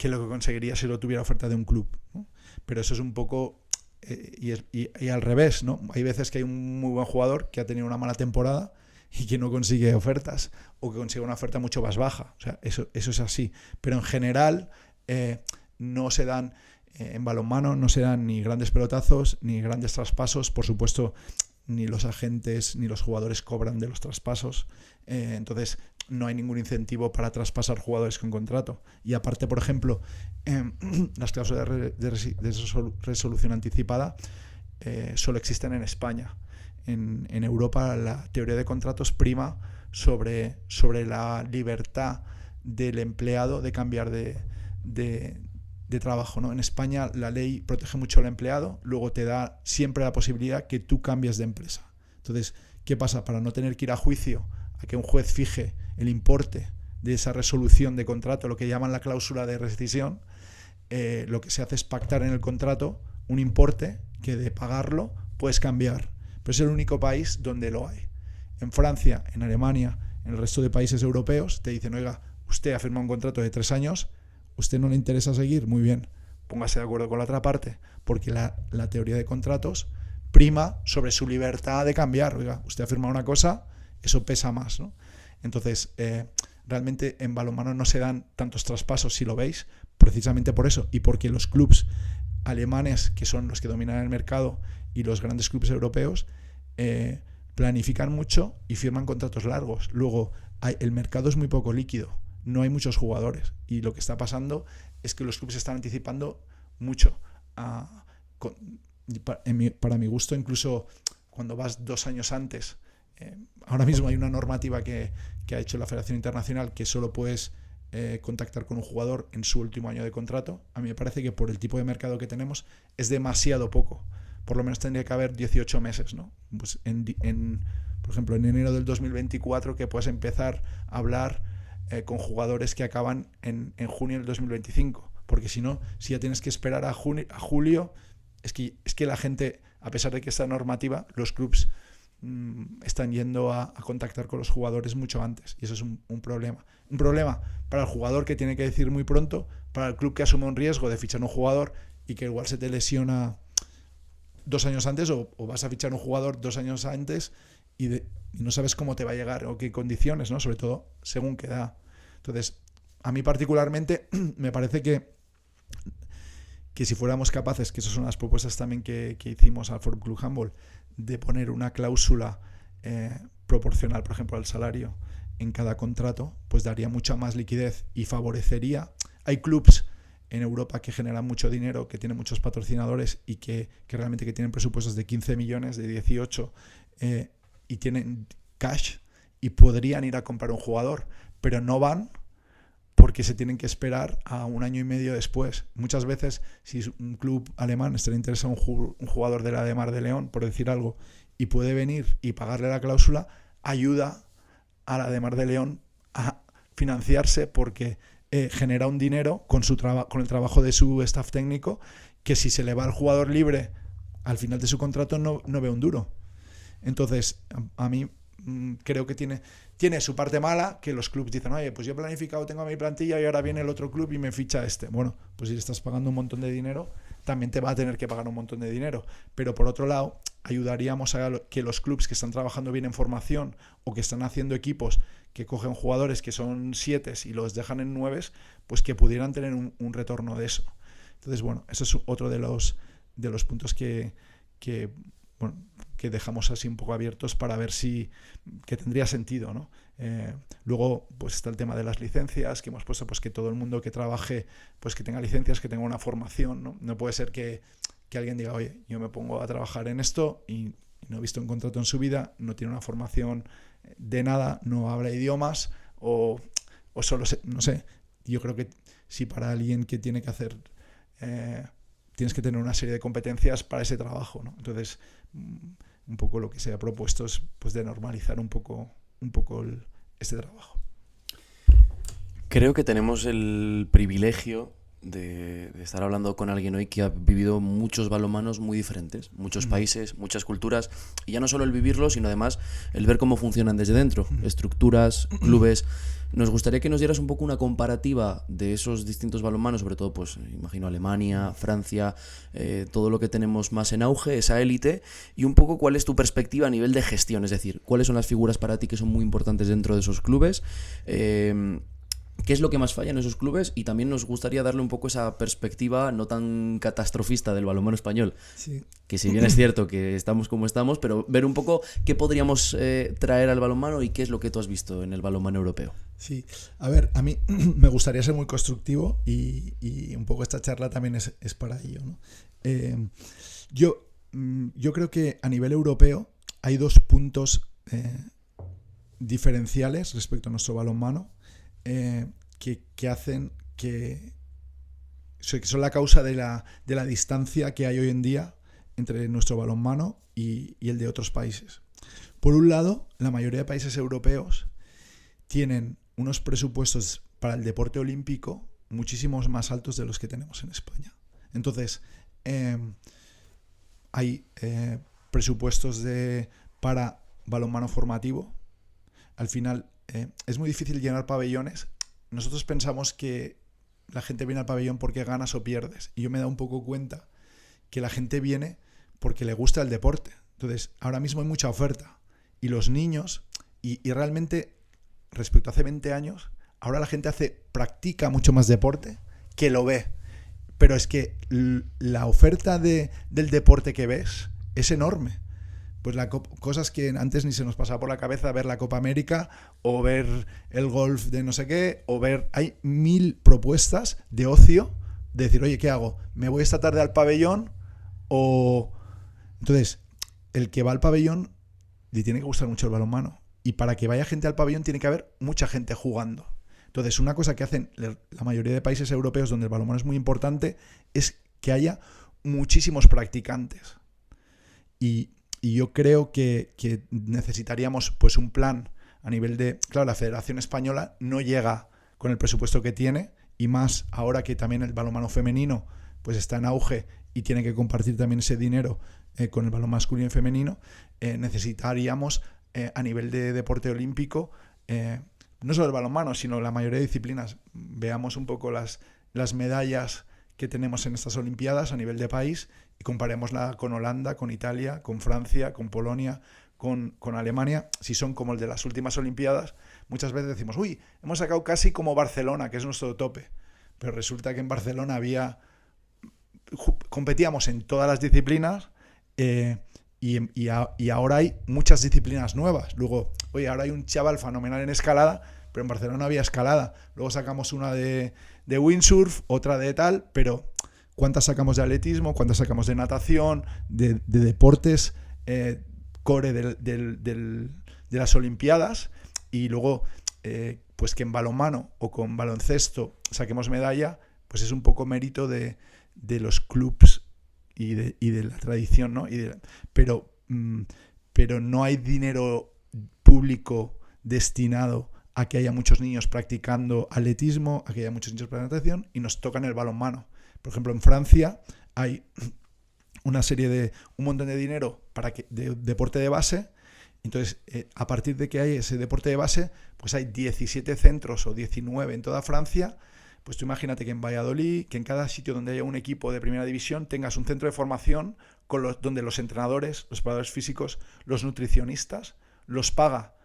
A: lo que conseguiría si lo tuviera oferta de un club, ¿no? Pero eso es un poco y al revés, ¿no? Hay veces que hay un muy buen jugador que ha tenido una mala temporada y que no consigue ofertas, o que consigue una oferta mucho más baja. O sea, eso es así. Pero en general no se dan en balonmano, no se dan ni grandes pelotazos ni grandes traspasos. Por supuesto, ni los agentes ni los jugadores cobran de los traspasos. Entonces no hay ningún incentivo para traspasar jugadores con contrato. Y aparte, por ejemplo, las cláusulas de resolución anticipada solo existen en España. En Europa la teoría de contratos prima sobre la libertad del empleado de cambiar de trabajo, ¿no? En España la ley protege mucho al empleado, luego te da siempre la posibilidad que tú cambies de empresa. Entonces, ¿qué pasa? Para no tener que ir a juicio, a que un juez fije el importe de esa resolución de contrato, lo que llaman la cláusula de rescisión, lo que se hace es pactar en el contrato un importe que de pagarlo puedes cambiar. Pero es el único país donde lo hay. En Francia, en Alemania, en el resto de países europeos, te dicen, oiga, usted ha firmado un contrato de 3 años, ¿usted no le interesa seguir? Muy bien, póngase de acuerdo con la otra parte, porque la teoría de contratos prima sobre su libertad de cambiar. Oiga, usted ha firmado una cosa, eso pesa más, ¿no? Entonces, realmente en balonmano no se dan tantos traspasos, si lo veis, precisamente por eso, y porque los clubs alemanes, que son los que dominan el mercado, y los grandes clubes europeos planifican mucho y firman contratos largos. Luego, el mercado es muy poco líquido, no hay muchos jugadores, y lo que está pasando es que los clubes están anticipando mucho. Para mi gusto, incluso cuando vas 2 años antes, ahora mismo hay una normativa que ha hecho la Federación Internacional que solo puedes contactar con un jugador en su último año de contrato. A mí me parece que por el tipo de mercado que tenemos es demasiado poco. Por lo menos tendría que haber 18 meses, ¿no? Pues por ejemplo, en enero del 2024 que puedes empezar a hablar con jugadores que acaban en junio del 2025. Porque si no, si ya tienes que esperar a julio, es que la gente, a pesar de que está normativa, los clubs están yendo a contactar con los jugadores mucho antes. Y eso es un problema. Un problema para el jugador, que tiene que decir muy pronto, para el club, que asume un riesgo de fichar un jugador y que igual se te lesiona 2 años antes, o vas a fichar un jugador 2 años antes y no sabes cómo te va a llegar o qué condiciones, ¿no? Sobre todo según qué edad. Entonces, a mí particularmente me parece que si fuéramos capaces, que esas son las propuestas también que hicimos al Forum Club Handball, de poner una cláusula proporcional, por ejemplo, al salario en cada contrato, pues daría mucha más liquidez y favorecería. Hay clubs en Europa que generan mucho dinero, que tienen muchos patrocinadores y que realmente que tienen presupuestos de 15 millones, de 18, y tienen cash y podrían ir a comprar un jugador, pero no van porque se tienen que esperar a 1 año y medio después. Muchas veces, si un club alemán estaría interesado en un jugador de la de Mar de León, por decir algo, y puede venir y pagarle la cláusula, ayuda a la de Mar de León a financiarse, porque genera un dinero con el trabajo de su staff técnico, que si se le va al jugador libre al final de su contrato no ve un duro. Entonces, a mí creo que tiene su parte mala, que los clubes dicen, oye, pues yo he planificado, tengo mi plantilla y ahora viene el otro club y me ficha este. Bueno, pues si le estás pagando un montón de dinero, también te va a tener que pagar un montón de dinero. Pero por otro lado, ayudaríamos a que los clubes que están trabajando bien en formación, o que están haciendo equipos que cogen jugadores que son 7 y los dejan en 9, pues que pudieran tener un retorno de eso. Entonces, bueno, eso es otro de de los puntos que dejamos así un poco abiertos para ver que tendría sentido, ¿no? Luego pues está el tema de las licencias, que hemos puesto pues que todo el mundo que trabaje pues que tenga licencias, que tenga una formación, ¿no? No puede ser que alguien diga, oye, yo me pongo a trabajar en esto y no he visto un contrato en su vida, no tiene una formación de nada, no habla idiomas o solo no sé. Yo creo que si para alguien que tiene que hacer tienes que tener una serie de competencias para ese trabajo, ¿no? Entonces un poco lo que se ha propuesto es pues de normalizar un poco este trabajo.
B: Creo que tenemos el privilegio de estar hablando con alguien hoy que ha vivido muchos balonmanos muy diferentes, muchos países, muchas culturas, y ya no solo el vivirlo, sino además el ver cómo funcionan desde dentro, estructuras, clubes. Nos gustaría que nos dieras un poco una comparativa de esos distintos balonmanos, sobre todo, pues imagino Alemania, Francia, todo lo que tenemos más en auge, esa élite, y un poco cuál es tu perspectiva a nivel de gestión, es decir, cuáles son las figuras para ti que son muy importantes dentro de esos clubes, qué es lo que más falla en esos clubes, y también nos gustaría darle un poco esa perspectiva no tan catastrofista del balonmano español.
D: Sí.
B: Que si bien es cierto que estamos como estamos, pero ver un poco qué podríamos traer al balonmano y qué es lo que tú has visto en el balonmano europeo.
D: Sí, a ver, a mí me gustaría ser muy constructivo y un poco esta charla también es para ello, ¿no? Yo creo que a nivel europeo hay dos puntos diferenciales respecto a nuestro balonmano que hacen que son la causa de la distancia que hay hoy en día entre nuestro balonmano y el de otros países. Por un lado, la mayoría de países europeos tienen unos presupuestos para el deporte olímpico muchísimos más altos de los que tenemos en España. Entonces, hay presupuestos para balonmano formativo. Al final, es muy difícil llenar pabellones. Nosotros pensamos que la gente viene al pabellón porque ganas o pierdes. Y yo me he dado un poco cuenta que la gente viene porque le gusta el deporte. Entonces, ahora mismo hay mucha oferta. Y los niños, y realmente, respecto a hace 20 años, ahora la gente practica mucho más deporte que lo ve. Pero es que la oferta del deporte que ves es enorme. Pues cosas que antes ni se nos pasaba por la cabeza, ver la Copa América o ver el golf de no sé qué, hay 1000 propuestas de ocio, de decir, oye, ¿qué hago? ¿Me voy esta tarde al pabellón? Entonces, el que va al pabellón le tiene que gustar mucho el balonmano. Y para que vaya gente al pabellón tiene que haber mucha gente jugando. Entonces, una cosa que hacen la mayoría de países europeos donde el balonmano es muy importante es que haya muchísimos practicantes. Y yo creo que necesitaríamos pues un plan a nivel de... Claro, la Federación Española no llega con el presupuesto que tiene, y más ahora que también el balonmano femenino pues está en auge y tiene que compartir también ese dinero con el balonmano masculino y femenino. Necesitaríamos a nivel de deporte olímpico, no solo el balonmano, sino la mayoría de disciplinas. Veamos un poco las medallas que tenemos en estas Olimpiadas a nivel de país y comparémosla con Holanda, con Italia, con Francia, con Polonia, con Alemania. Si son como el de las últimas Olimpiadas, muchas veces decimos, uy, hemos sacado casi como Barcelona, que es nuestro tope. Pero resulta que en Barcelona competíamos en todas las disciplinas y ahora hay muchas disciplinas nuevas. Luego, oye, ahora hay un chaval fenomenal en escalada, pero en Barcelona había escalada. Luego sacamos una de windsurf, otra de tal, pero ¿cuántas sacamos de atletismo? ¿Cuántas sacamos de natación? De deportes core de las Olimpiadas. Y luego, pues que en balonmano o con baloncesto saquemos medalla, pues es un poco mérito de los clubs y de la tradición, ¿no? Pero no hay dinero público destinado a que haya muchos niños practicando atletismo, a que haya muchos niños practicando natación, y nos toca en el balonmano. Por ejemplo, en Francia hay un montón de dinero de deporte de base. Entonces, a partir de que hay ese deporte de base, pues hay 17 centros o 19 en toda Francia. Pues tú imagínate que en Valladolid, que en cada sitio donde haya un equipo de primera división tengas un centro de formación donde los entrenadores, los preparadores físicos, los nutricionistas, los paga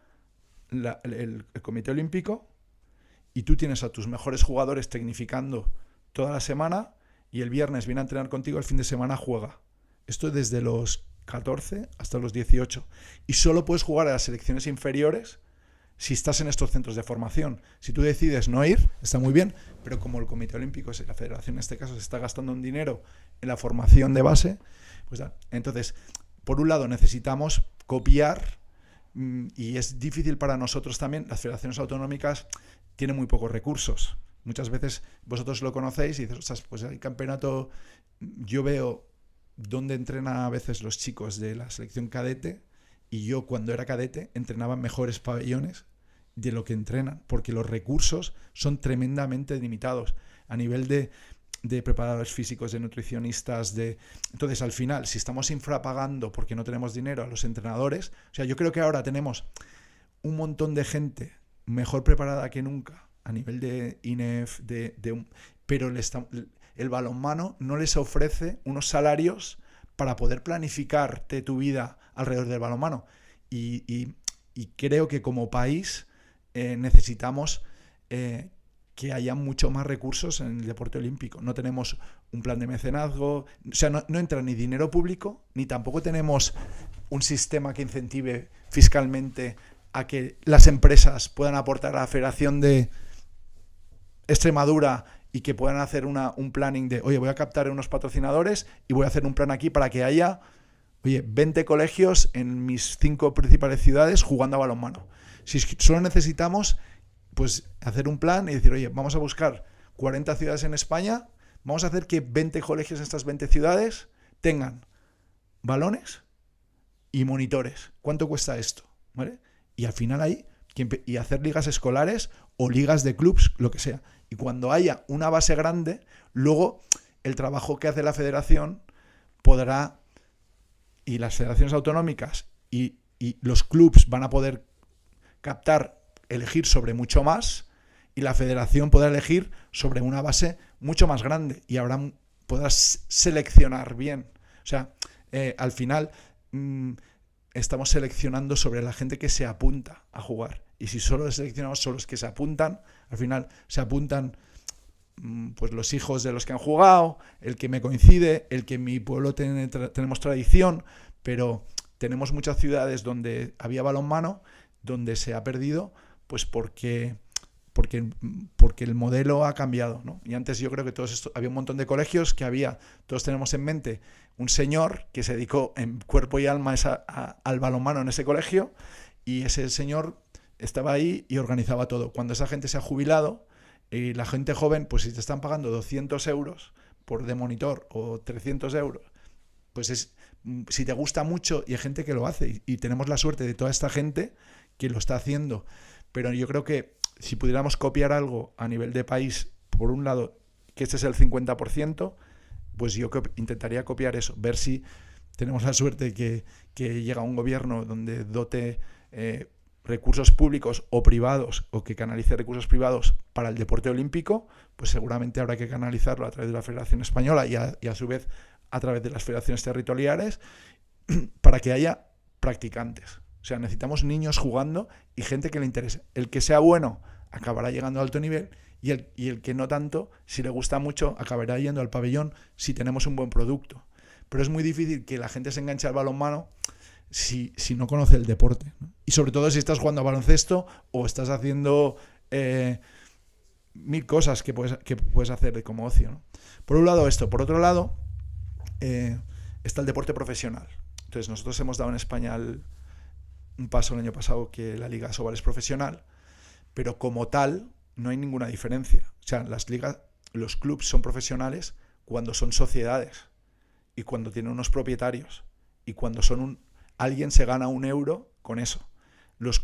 D: el Comité Olímpico, y tú tienes a tus mejores jugadores tecnificando toda la semana,
A: y el viernes viene a entrenar contigo, el fin de semana juega. Esto desde los 14 hasta los 18. Y solo puedes jugar a las selecciones inferiores si estás en estos centros de formación. Si tú decides no ir, está muy bien, pero como el Comité Olímpico, la federación en este caso, se está gastando un dinero en la formación de base, pues entonces, por un lado necesitamos copiar, y es difícil para nosotros también. Las federaciones autonómicas tienen muy pocos recursos. Muchas veces vosotros lo conocéis y dices, ostras, pues el campeonato, yo veo dónde entrenan a veces los chicos de la selección cadete, y yo cuando era cadete entrenaba en mejores pabellones de lo que entrenan, porque los recursos son tremendamente limitados a nivel de preparadores físicos, de nutricionistas, entonces al final, si estamos infrapagando porque no tenemos dinero a los entrenadores, o sea, yo creo que ahora tenemos un montón de gente mejor preparada que nunca a nivel de INEF, pero el balonmano no les ofrece unos salarios para poder planificarte tu vida alrededor del balonmano. Y creo que como país necesitamos que haya mucho más recursos en el deporte olímpico. No tenemos un plan de mecenazgo, o sea, no entra ni dinero público, ni tampoco tenemos un sistema que incentive fiscalmente a que las empresas puedan aportar a la Federación de Extremadura y que puedan hacer un planning de, oye, voy a captar unos patrocinadores y voy a hacer un plan aquí para que haya, 20 colegios en mis 5 principales ciudades jugando a balonmano. Si solo necesitamos, pues, hacer un plan y decir, oye, vamos a buscar 40 ciudades en España, vamos a hacer que 20 colegios en estas 20 ciudades tengan balones y monitores. ¿Cuánto cuesta esto? ¿Vale? Y al final ahí, y hacer ligas escolares o ligas de clubs, lo que sea. Y cuando haya una base grande, luego el trabajo que hace la federación podrá, y las federaciones autonómicas y los clubs van a poder captar, elegir sobre mucho más, y la federación podrá elegir sobre una base mucho más grande y podrás seleccionar bien. O sea, al final estamos seleccionando sobre la gente que se apunta a jugar. Y si solo seleccionamos solo los que se apuntan, al final se apuntan pues los hijos de los que han jugado, el que me coincide, el que en mi pueblo tenemos tradición, pero tenemos muchas ciudades donde había balonmano, donde se ha perdido, pues porque el modelo ha cambiado, ¿no? Y antes yo creo que había un montón de colegios que todos tenemos en mente un señor que se dedicó en cuerpo y alma al balonmano en ese colegio, y ese señor estaba ahí y organizaba todo. Cuando esa gente se ha jubilado, y la gente joven, pues si te están pagando 200 euros de monitor o 300 euros, pues si te gusta mucho, y hay gente que lo hace, y tenemos la suerte de toda esta gente que lo está haciendo. Pero yo creo que si pudiéramos copiar algo a nivel de país, por un lado, que este es el 50%, pues yo intentaría copiar eso, ver si tenemos la suerte que llega un gobierno donde dote recursos públicos o privados, o que canalice recursos privados para el deporte olímpico, pues seguramente habrá que canalizarlo a través de la Federación Española y a su vez a través de las federaciones territoriales, para que haya practicantes. O sea, necesitamos niños jugando y gente que le interese. El que sea bueno acabará llegando a alto nivel, y el que no tanto, si le gusta mucho, acabará yendo al pabellón si tenemos un buen producto. Pero es muy difícil que la gente se enganche al balonmano si no conoce el deporte, ¿no? Y sobre todo si estás jugando a baloncesto o estás haciendo 1000 cosas que puedes hacer como ocio, ¿no? Por un lado esto. Por otro lado, está el deporte profesional. Entonces nosotros hemos dado en España un paso el año pasado, que la Liga Sobal es profesional, pero como tal no hay ninguna diferencia. O sea, los clubs son profesionales cuando son sociedades y cuando tienen unos propietarios y cuando alguien se gana €1 con eso.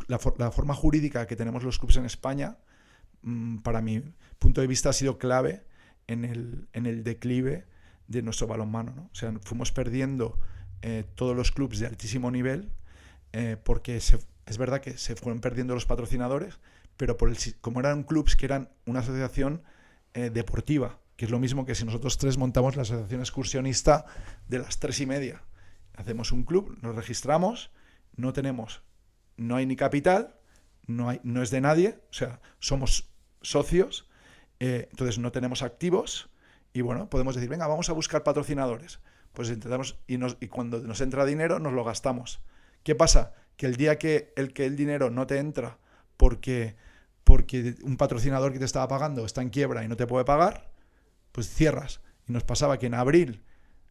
A: La forma jurídica que tenemos los clubs en España, para mi punto de vista, ha sido clave en el declive de nuestro balonmano, ¿no? O sea, fuimos perdiendo todos los clubs de altísimo nivel, porque es verdad que se fueron perdiendo los patrocinadores, pero como eran clubs que eran una asociación deportiva, que es lo mismo que si nosotros tres montamos la asociación excursionista de las 3:30. Hacemos un club, nos registramos, no hay ni capital, no es de nadie, o sea, somos socios, entonces no tenemos activos, Y bueno, podemos decir, venga, vamos a buscar patrocinadores. Pues intentamos, y cuando nos entra dinero, nos lo gastamos. ¿Qué pasa? Que el día que el dinero no te entra porque un patrocinador que te estaba pagando está en quiebra y no te puede pagar, pues cierras. Y nos pasaba que en abril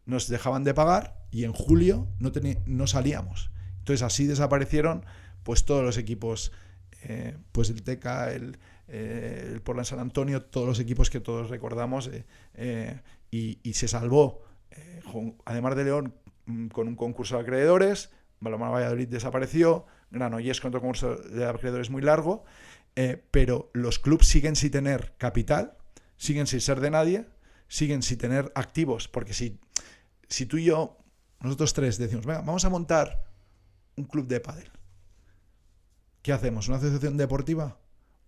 A: nos dejaban de pagar y en julio no salíamos. Entonces así desaparecieron pues todos los equipos, pues el Teca, el Portland San Antonio, todos los equipos que todos recordamos, y se salvó, además de León, con un concurso de acreedores. Balonmano Valladolid desapareció, Granollers con otro concurso de acreedores muy largo, pero los clubs siguen sin tener capital, siguen sin ser de nadie, siguen sin tener activos, porque si tú y yo, nosotros tres decimos, venga, vamos a montar un club de pádel, ¿qué hacemos? ¿Una asociación deportiva?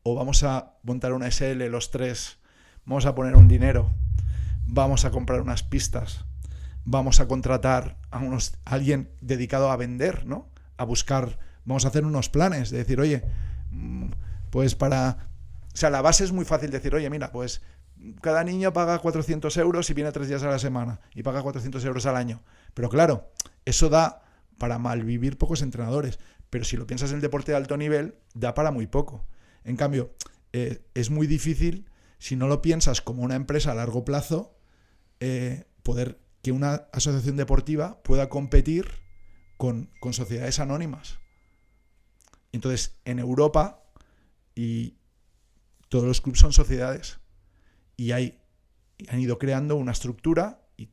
A: ¿O vamos a montar una SL los tres? Vamos a poner un dinero, vamos a comprar unas pistas, vamos a contratar a alguien dedicado a vender, ¿no? A buscar, vamos a hacer unos planes, de decir, oye, pues o sea, la base es muy fácil decir, oye, mira, pues cada niño paga 400 euros y viene 3 días a la semana y paga 400 euros al año. Pero claro, eso da para malvivir pocos entrenadores, pero si lo piensas en el deporte de alto nivel, da para muy poco. En cambio, es muy difícil, si no lo piensas como una empresa a largo plazo, poder que una asociación deportiva pueda competir con sociedades anónimas. Entonces, en Europa, y todos los clubes son sociedades, y han ido creando una estructura y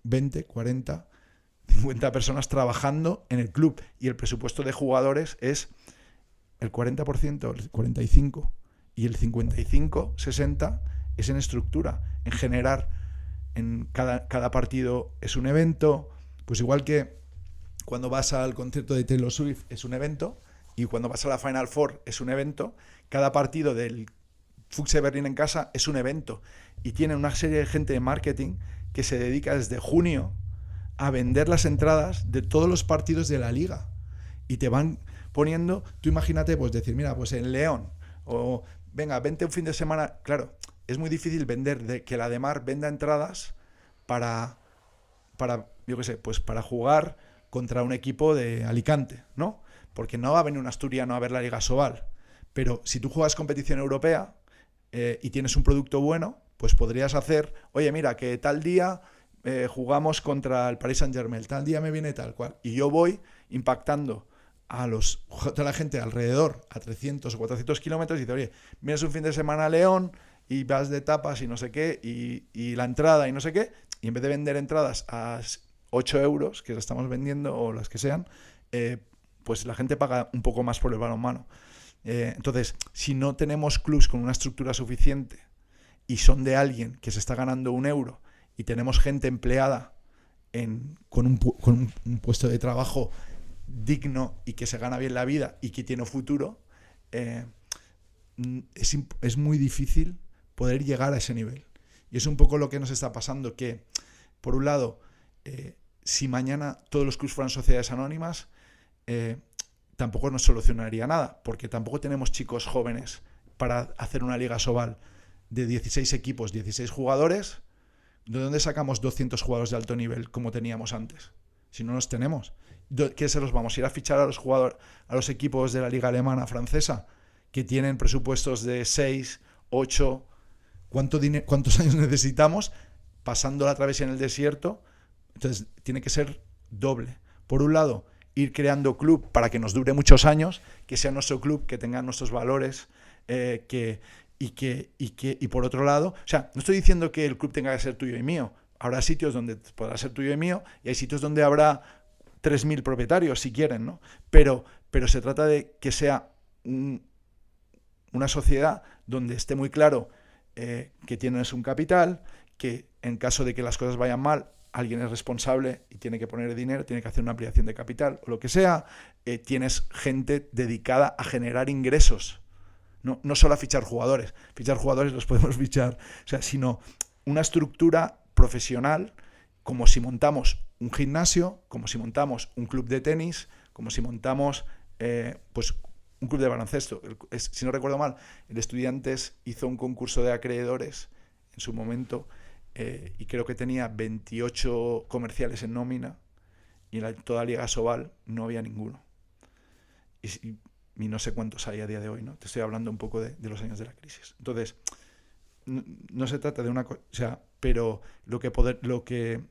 A: 20, 40, 50 personas trabajando en el club, y el presupuesto de jugadores es el 40%, el 45%, y el 55, 60 es en estructura, en generar. En cada partido es un evento, pues igual que cuando vas al concierto de Taylor Swift es un evento, y cuando vas a la Final Four es un evento, cada partido del Füchse Berlín en casa es un evento, y tienen una serie de gente de marketing que se dedica desde junio a vender las entradas de todos los partidos de la liga, y te van poniendo, tú imagínate, pues decir, mira, pues en León, o venga, vente un fin de semana. Claro, es muy difícil que la Demar venda entradas para yo qué sé, pues para jugar contra un equipo de Alicante, ¿no? Porque no va a venir un asturiano a ver la Liga Sobal. Pero si tú juegas competición europea y tienes un producto bueno, pues podrías hacer, oye, mira, que tal día jugamos contra el Paris Saint-Germain, tal día me viene tal cual, y yo voy impactando a toda la gente alrededor a 300 o 400 kilómetros, y dice, oye, vienes un fin de semana a León y vas de tapas y no sé qué, y la entrada y no sé qué, y en vez de vender entradas a 8 euros, que las estamos vendiendo, o las que sean, pues la gente paga un poco más por el balonmano. Entonces, si no tenemos clubs con una estructura suficiente y son de alguien que se está ganando 1 euro, y tenemos gente empleada con un puesto de trabajo digno y que se gana bien la vida y que tiene futuro, es muy difícil poder llegar a ese nivel. Y es un poco lo que nos está pasando, que por un lado, si mañana todos los clubs fueran sociedades anónimas, tampoco nos solucionaría nada, porque tampoco tenemos chicos jóvenes para hacer una liga Sobal de 16 equipos, 16 jugadores. ¿De dónde sacamos 200 jugadores de alto nivel como teníamos antes? Si no los tenemos, ¿qué se los vamos a ir a fichar a los jugadores, a los equipos de la liga alemana, francesa, que tienen presupuestos de 6, 8? ¿Cuántos años necesitamos pasando la travesía en el desierto? Entonces tiene que ser doble. Por un lado, ir creando club para que nos dure muchos años, que sea nuestro club, que tenga nuestros valores, y por otro lado, o sea, no estoy diciendo que el club tenga que ser tuyo y mío. Habrá sitios donde podrá ser tuyo y mío, y hay sitios donde habrá 3.000 propietarios, si quieren, ¿no? Pero se trata de que sea una sociedad donde esté muy claro que tienes un capital, que en caso de que las cosas vayan mal, alguien es responsable y tiene que poner dinero, tiene que hacer una ampliación de capital o lo que sea. Tienes gente dedicada a generar ingresos, no solo a fichar jugadores. Fichar jugadores los podemos fichar, o sea, sino una estructura profesional, como si montamos un gimnasio, como si montamos un club de tenis, como si montamos pues un club de baloncesto. Si no recuerdo mal, el Estudiantes hizo un concurso de acreedores en su momento, y creo que tenía 28 comerciales en nómina, y en toda Liga Asobal no había ninguno. Y no sé cuántos hay a día de hoy, ¿no? Te estoy hablando un poco de los años de la crisis. Entonces, no se trata de una cosa, o sea, pero lo que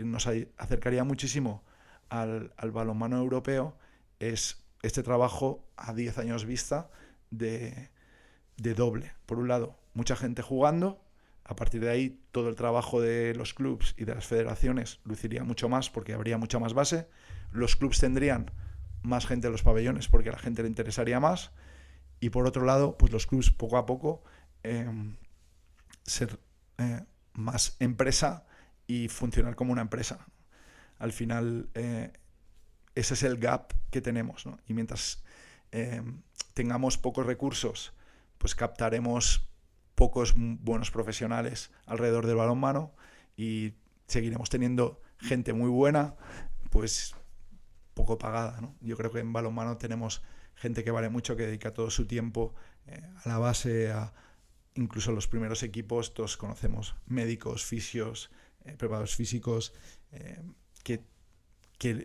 A: nos acercaría muchísimo al balonmano europeo es este trabajo a 10 años vista de doble. Por un lado, mucha gente jugando. A partir de ahí, todo el trabajo de los clubs y de las federaciones luciría mucho más porque habría mucha más base. Los clubs tendrían más gente en los pabellones porque a la gente le interesaría más. Y por otro lado, pues los clubs poco a poco ser más empresa y funcionar como una empresa. Al final, ese es el gap que tenemos, ¿no? Y mientras tengamos pocos recursos, pues captaremos pocos buenos profesionales alrededor del balonmano y seguiremos teniendo gente muy buena, pues poco pagada, ¿no? Yo creo que en balonmano tenemos gente que vale mucho, que dedica todo su tiempo a la base, incluso los primeros equipos. Todos conocemos médicos, fisios, preparadores físicos, que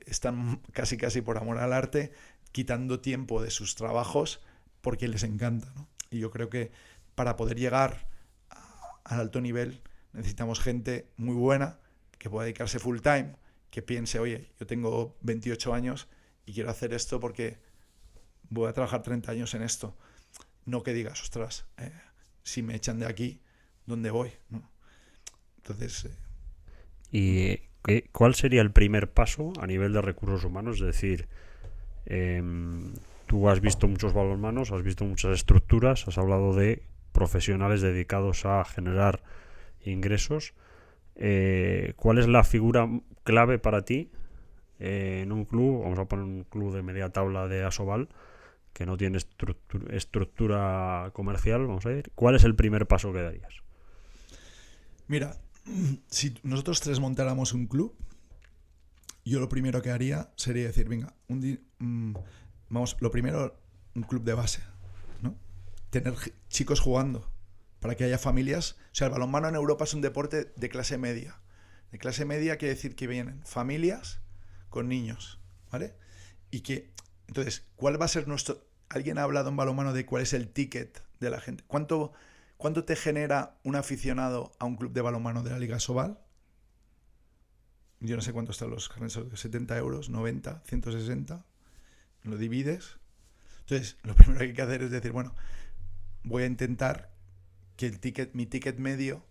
A: están casi por amor al arte, quitando tiempo de sus trabajos porque les encanta, ¿no? Y yo creo que para poder llegar al alto nivel necesitamos gente muy buena que pueda dedicarse full time, que piense, oye, yo tengo 28 años y quiero hacer esto porque voy a trabajar 30 años en esto. No que digas, ostras, si me echan de aquí, ¿dónde voy? ¿No? Entonces...
C: ¿Y cuál sería el primer paso a nivel de recursos humanos? Es decir, tú has visto muchos balonmanos, has visto muchas estructuras, has hablado de profesionales dedicados a generar ingresos. ¿Cuál es la figura clave para ti en un club? Vamos a poner un club de media tabla de Asobal que no tiene estructura comercial, vamos a ver. ¿Cuál es el primer paso que darías?
D: Mira, si nosotros tres montáramos un club, yo lo primero que haría sería decir, venga, vamos, lo primero, un club de base, ¿no? Tener chicos jugando para que haya familias. O sea, el balonmano en Europa es un deporte de clase media. De clase media quiere decir que vienen familias con niños, ¿vale? Y que, entonces, ¿cuál va a ser nuestro... ¿Alguien ha hablado en balonmano de cuál es el ticket de la gente? ¿Cuánto te genera un aficionado a un club de balonmano de la Liga Asobal? Yo no sé cuánto están los carnets, 70 euros, 90, 160. Lo divides. Entonces, lo primero que hay que hacer es decir, bueno, voy a intentar que mi ticket medio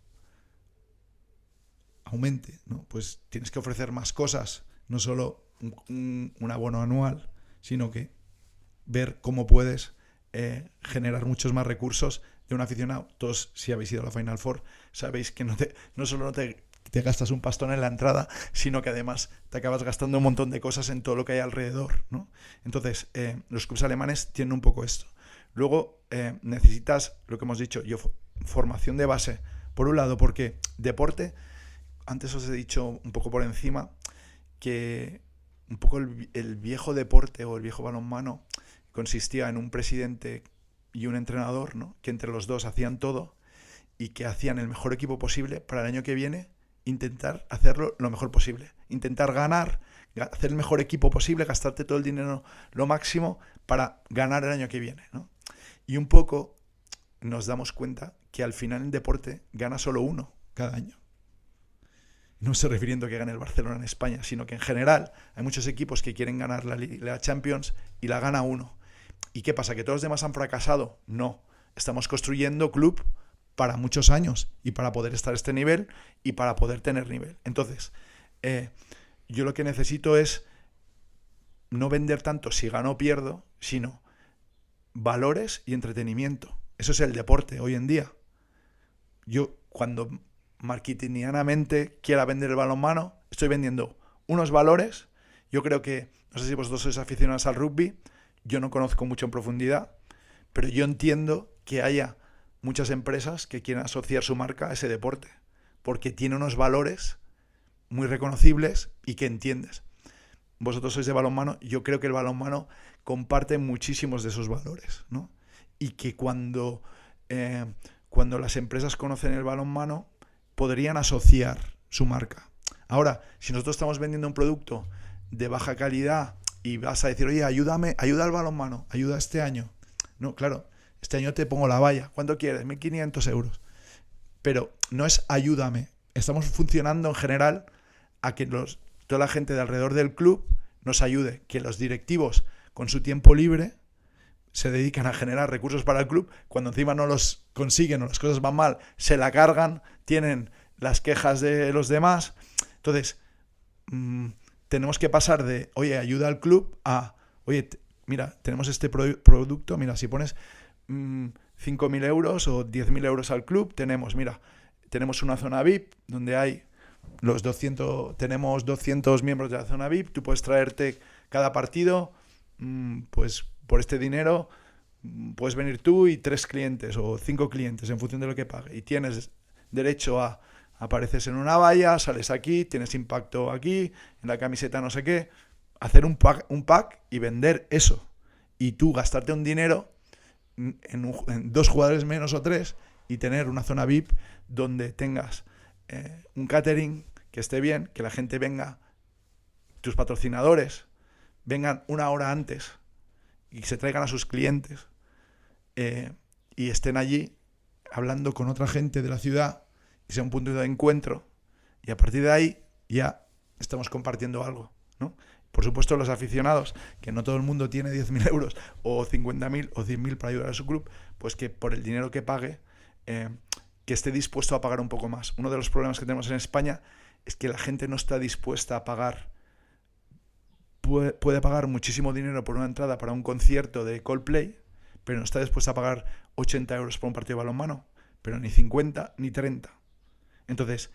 D: aumente, ¿no? Pues tienes que ofrecer más cosas, no solo un abono anual, sino que ver cómo puedes generar muchos más recursos de un aficionado. Todos, si habéis ido a la Final Four, sabéis que no solo te gastas un pastón en la entrada, sino que además te acabas gastando un montón de cosas en todo lo que hay alrededor, ¿no? Entonces, los clubes alemanes tienen un poco esto. Luego, necesitas, lo que hemos dicho, formación de base, por un lado, porque deporte, antes os he dicho un poco por encima, que un poco el viejo deporte o el viejo balonmano consistía en un presidente y un entrenador, ¿no? Que entre los dos hacían todo y que hacían el mejor equipo posible para el año que viene, intentar hacerlo lo mejor posible, intentar ganar, hacer el mejor equipo posible, gastarte todo el dinero lo máximo para ganar el año que viene, ¿no? Y un poco nos damos cuenta que al final en deporte gana solo uno cada año. No estoy refiriendo a que gane el Barcelona en España, sino que en general hay muchos equipos que quieren ganar la Champions y la gana uno. ¿Y qué pasa? ¿Que todos los demás han fracasado? No. Estamos construyendo club para muchos años y para poder estar a este nivel y para poder tener nivel. Entonces, yo lo que necesito es no vender tanto si gano o pierdo, sino valores y entretenimiento. Eso es el deporte hoy en día. Yo, cuando marketingianamente quiera vender el balonmano, estoy vendiendo unos valores. Yo creo que, no sé si vosotros sois aficionados al rugby, yo no conozco mucho en profundidad, pero yo entiendo que haya muchas empresas que quieran asociar su marca a ese deporte, porque tiene unos valores muy reconocibles y que entiendes. Vosotros sois de balonmano, yo creo que el balonmano comparte muchísimos de esos valores, ¿no? Y que cuando las empresas conocen el balonmano, podrían asociar su marca. Ahora, si nosotros estamos vendiendo un producto de baja calidad y vas a decir, oye, ayuda al balonmano, ayuda este año. No, claro, este año te pongo la valla. ¿Cuánto quieres? 1.500 euros. Pero no es ayúdame. Estamos funcionando en general a que toda la gente de alrededor del club nos ayude, que los directivos con su tiempo libre se dedican a generar recursos para el club, cuando encima no los consiguen o las cosas van mal, se la cargan, tienen las quejas de los demás. Entonces, tenemos que pasar de, oye, ayuda al club, a, oye, mira, tenemos este producto, mira, si pones 5.000 euros o 10.000 euros al club, tenemos una zona VIP donde hay tenemos 200 miembros de la zona VIP, tú puedes traerte cada partido, pues por este dinero puedes venir tú y 3 clientes o 5 clientes en función de lo que pague, y tienes derecho a apareces en una valla, sales aquí, tienes impacto aquí, en la camiseta no sé qué, hacer un pack y vender eso, y tú gastarte un dinero en 2 jugadores menos o 3 y tener una zona VIP donde tengas un catering que esté bien, que la gente venga, tus patrocinadores vengan una hora antes y se traigan a sus clientes y estén allí hablando con otra gente de la ciudad y sea un punto de encuentro, y a partir de ahí ya estamos compartiendo algo, ¿no? Por supuesto, los aficionados, que no todo el mundo tiene 10.000 euros o 50.000 o 100.000 para ayudar a su club, pues que por el dinero que pague, que esté dispuesto a pagar un poco más. Uno de los problemas que tenemos en España es que la gente no está dispuesta a pagar. Puede pagar muchísimo dinero por una entrada para un concierto de Coldplay, pero no está dispuesta a pagar 80 euros por un partido de balonmano, pero ni 50 ni 30. Entonces,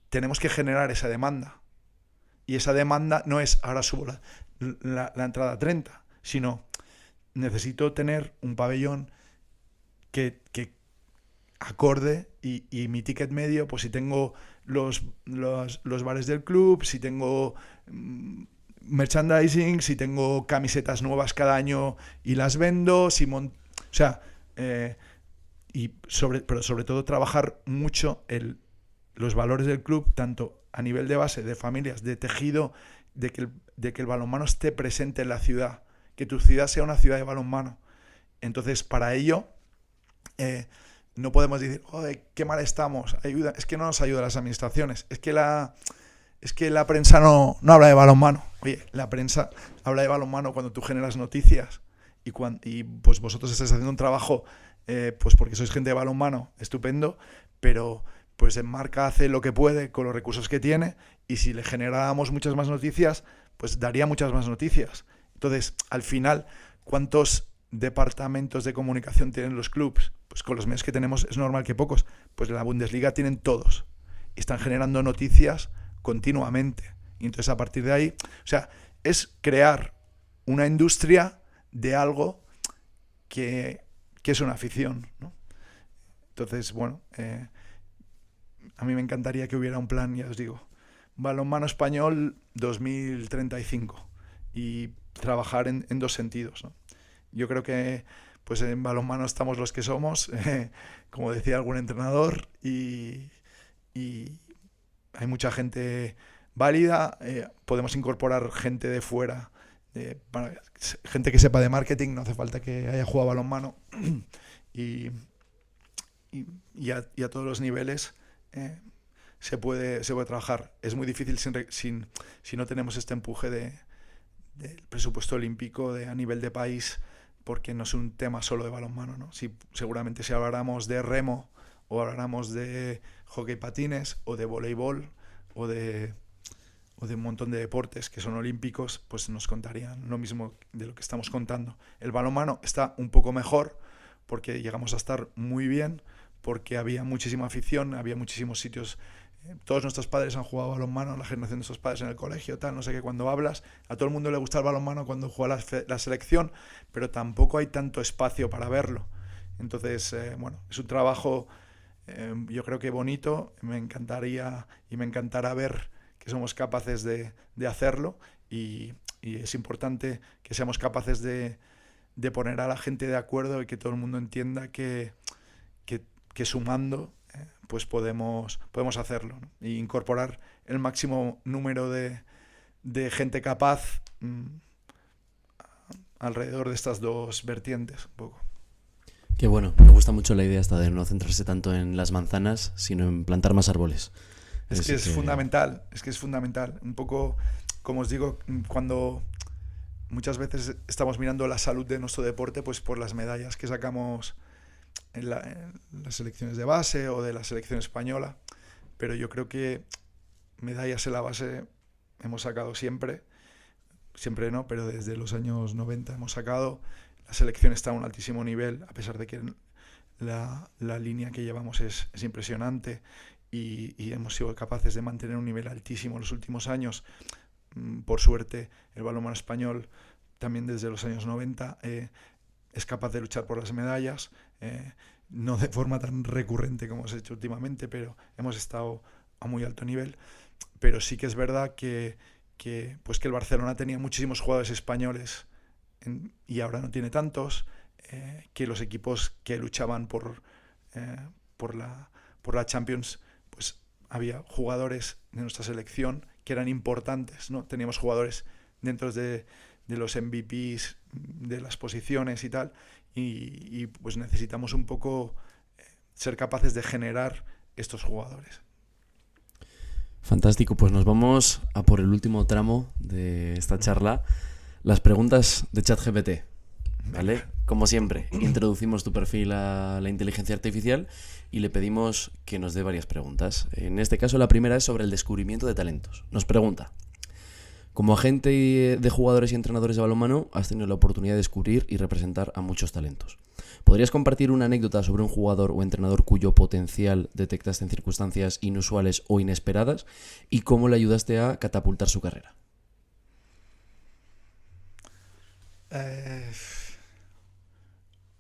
D: tenemos que generar esa demanda. Y esa demanda no es ahora subo la entrada a 30, sino necesito tener un pabellón que acorde y mi ticket medio, pues si tengo los bares del club, si tengo merchandising, si tengo camisetas nuevas cada año y las vendo, pero sobre todo trabajar mucho los valores del club, tanto a nivel de base, de familias, de tejido, de que el balonmano esté presente en la ciudad, que tu ciudad sea una ciudad de balonmano. Entonces, para ello, no podemos decir, joder, qué mal estamos, ayuda. Es que no nos ayudan las administraciones, es que la prensa no habla de balonmano. Oye, la prensa habla de balonmano cuando tú generas noticias y pues vosotros estáis haciendo un trabajo, pues porque sois gente de balonmano, estupendo, pero pues en Marca hace lo que puede con los recursos que tiene, y si le generáramos muchas más noticias, pues daría muchas más noticias. Entonces, al final, ¿cuántos departamentos de comunicación tienen los clubes? Pues con los medios que tenemos es normal que pocos. Pues en la Bundesliga tienen todos. Y están generando noticias continuamente. Y entonces a partir de ahí, o sea, es crear una industria de algo que es una afición, ¿no? Entonces, bueno, a mí me encantaría que hubiera un plan, ya os digo, balonmano español 2035, y trabajar en 2 sentidos, ¿no? Yo creo que pues en balonmano estamos los que somos, como decía algún entrenador, y hay mucha gente válida, podemos incorporar gente de fuera, gente que sepa de marketing, no hace falta que haya jugado balonmano, y a todos los niveles se puede trabajar. Es muy difícil si no tenemos este empuje del presupuesto olímpico a nivel de país, porque no es un tema solo de balonmano, ¿no? Seguramente si habláramos de remo, o habláramos de hockey patines, o de voleibol, o de un montón de deportes que son olímpicos, pues nos contarían lo mismo de lo que estamos contando. El balonmano está un poco mejor, porque llegamos a estar muy bien, porque había muchísima afición, había muchísimos sitios. Todos nuestros padres han jugado balonmano, la generación de nuestros padres en el colegio, tal, no sé qué. Cuando hablas, a todo el mundo le gusta el balonmano cuando juega la selección, pero tampoco hay tanto espacio para verlo. Entonces, bueno, es un trabajo, yo creo que bonito. Me encantaría y me encantará ver que somos capaces de hacerlo, y es importante que seamos capaces de poner a la gente de acuerdo y que todo el mundo entienda que sumando
A: pues podemos hacerlo, ¿no? E incorporar el máximo número de gente capaz alrededor de estas dos vertientes, un poco.
B: Qué bueno, me gusta mucho la idea esta de no centrarse tanto en las manzanas, sino en plantar más árboles.
A: Es que es fundamental, un poco, como os digo, cuando muchas veces estamos mirando la salud de nuestro deporte, pues por las medallas que sacamos en las selecciones de base o de la selección española, pero yo creo que medallas en la base hemos sacado siempre no, pero desde los años 90 hemos sacado. La selección está a un altísimo nivel, a pesar de que la línea que llevamos es impresionante y hemos sido capaces de mantener un nivel altísimo en los últimos años. Por suerte, el balonmano español también desde los años 90 es capaz de luchar por las medallas, no de forma tan recurrente como hemos hecho últimamente, pero hemos estado a muy alto nivel. Pero sí que es verdad que el Barcelona tenía muchísimos jugadores españoles y ahora no tiene tantos, que los equipos que luchaban por la Champions, pues había jugadores de nuestra selección que eran importantes, ¿no? Teníamos jugadores dentro de los MVPs de las posiciones y tal, y pues necesitamos un poco ser capaces de generar estos jugadores.
B: Fantástico, pues nos vamos a por el último tramo de esta charla, las preguntas de ChatGPT, ¿vale? Como siempre, introducimos tu perfil a la inteligencia artificial y le pedimos que nos dé varias preguntas. En este caso, la primera es sobre el descubrimiento de talentos. Nos pregunta: como agente de jugadores y entrenadores de balonmano, has tenido la oportunidad de descubrir y representar a muchos talentos. ¿Podrías compartir una anécdota sobre un jugador o entrenador cuyo potencial detectaste en circunstancias inusuales o inesperadas y cómo le ayudaste a catapultar su carrera?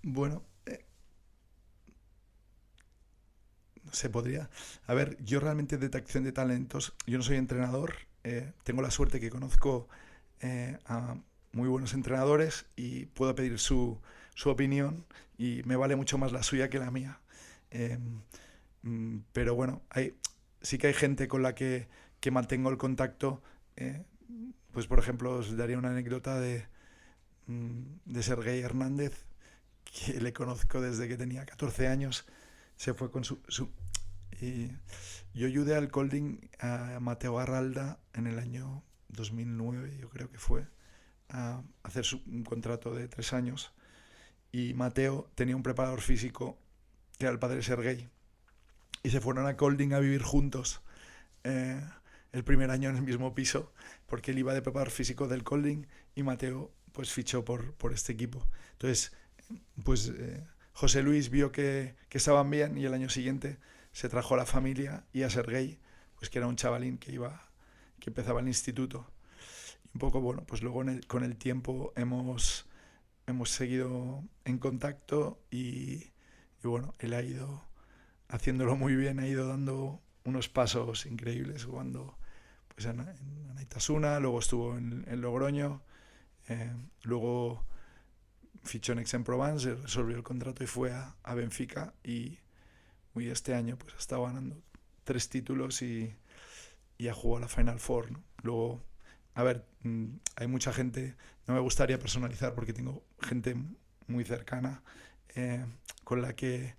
A: Bueno, no sé, podría... A ver, yo realmente detección de talentos, yo no soy entrenador, tengo la suerte que conozco a muy buenos entrenadores y puedo pedir su opinión y me vale mucho más la suya que la mía. Pero bueno, sí que hay gente con la que mantengo el contacto. Pues por ejemplo, os daría una anécdota de Sergei Hernández, que le conozco desde que tenía 14 años. Se fue con y yo ayudé al Kolding a Mateo Arralda en el año 2009, yo creo que fue, a hacer un contrato de 3 años. Y Mateo tenía un preparador físico que era el padre de Sergei. Y se fueron a Kolding a vivir juntos el primer año en el mismo piso, porque él iba de preparador físico del Kolding y Mateo pues fichó por este equipo. Entonces, pues José Luis vio que estaban bien y el año siguiente se trajo a la familia y a Sergei, pues que era un chavalín que empezaba el instituto. Y un poco, bueno, pues luego con el tiempo hemos seguido en contacto y bueno, él ha ido haciéndolo muy bien, ha ido dando unos pasos increíbles, jugando pues en Anaitasuna, luego estuvo en Logroño, luego fichó en Aix-en-Provence, resolvió el contrato y fue a Benfica y este año pues ha estado ganando 3 títulos y ha jugado a la Final Four, ¿no? Luego, a ver, hay mucha gente, no me gustaría personalizar porque tengo gente muy cercana con la que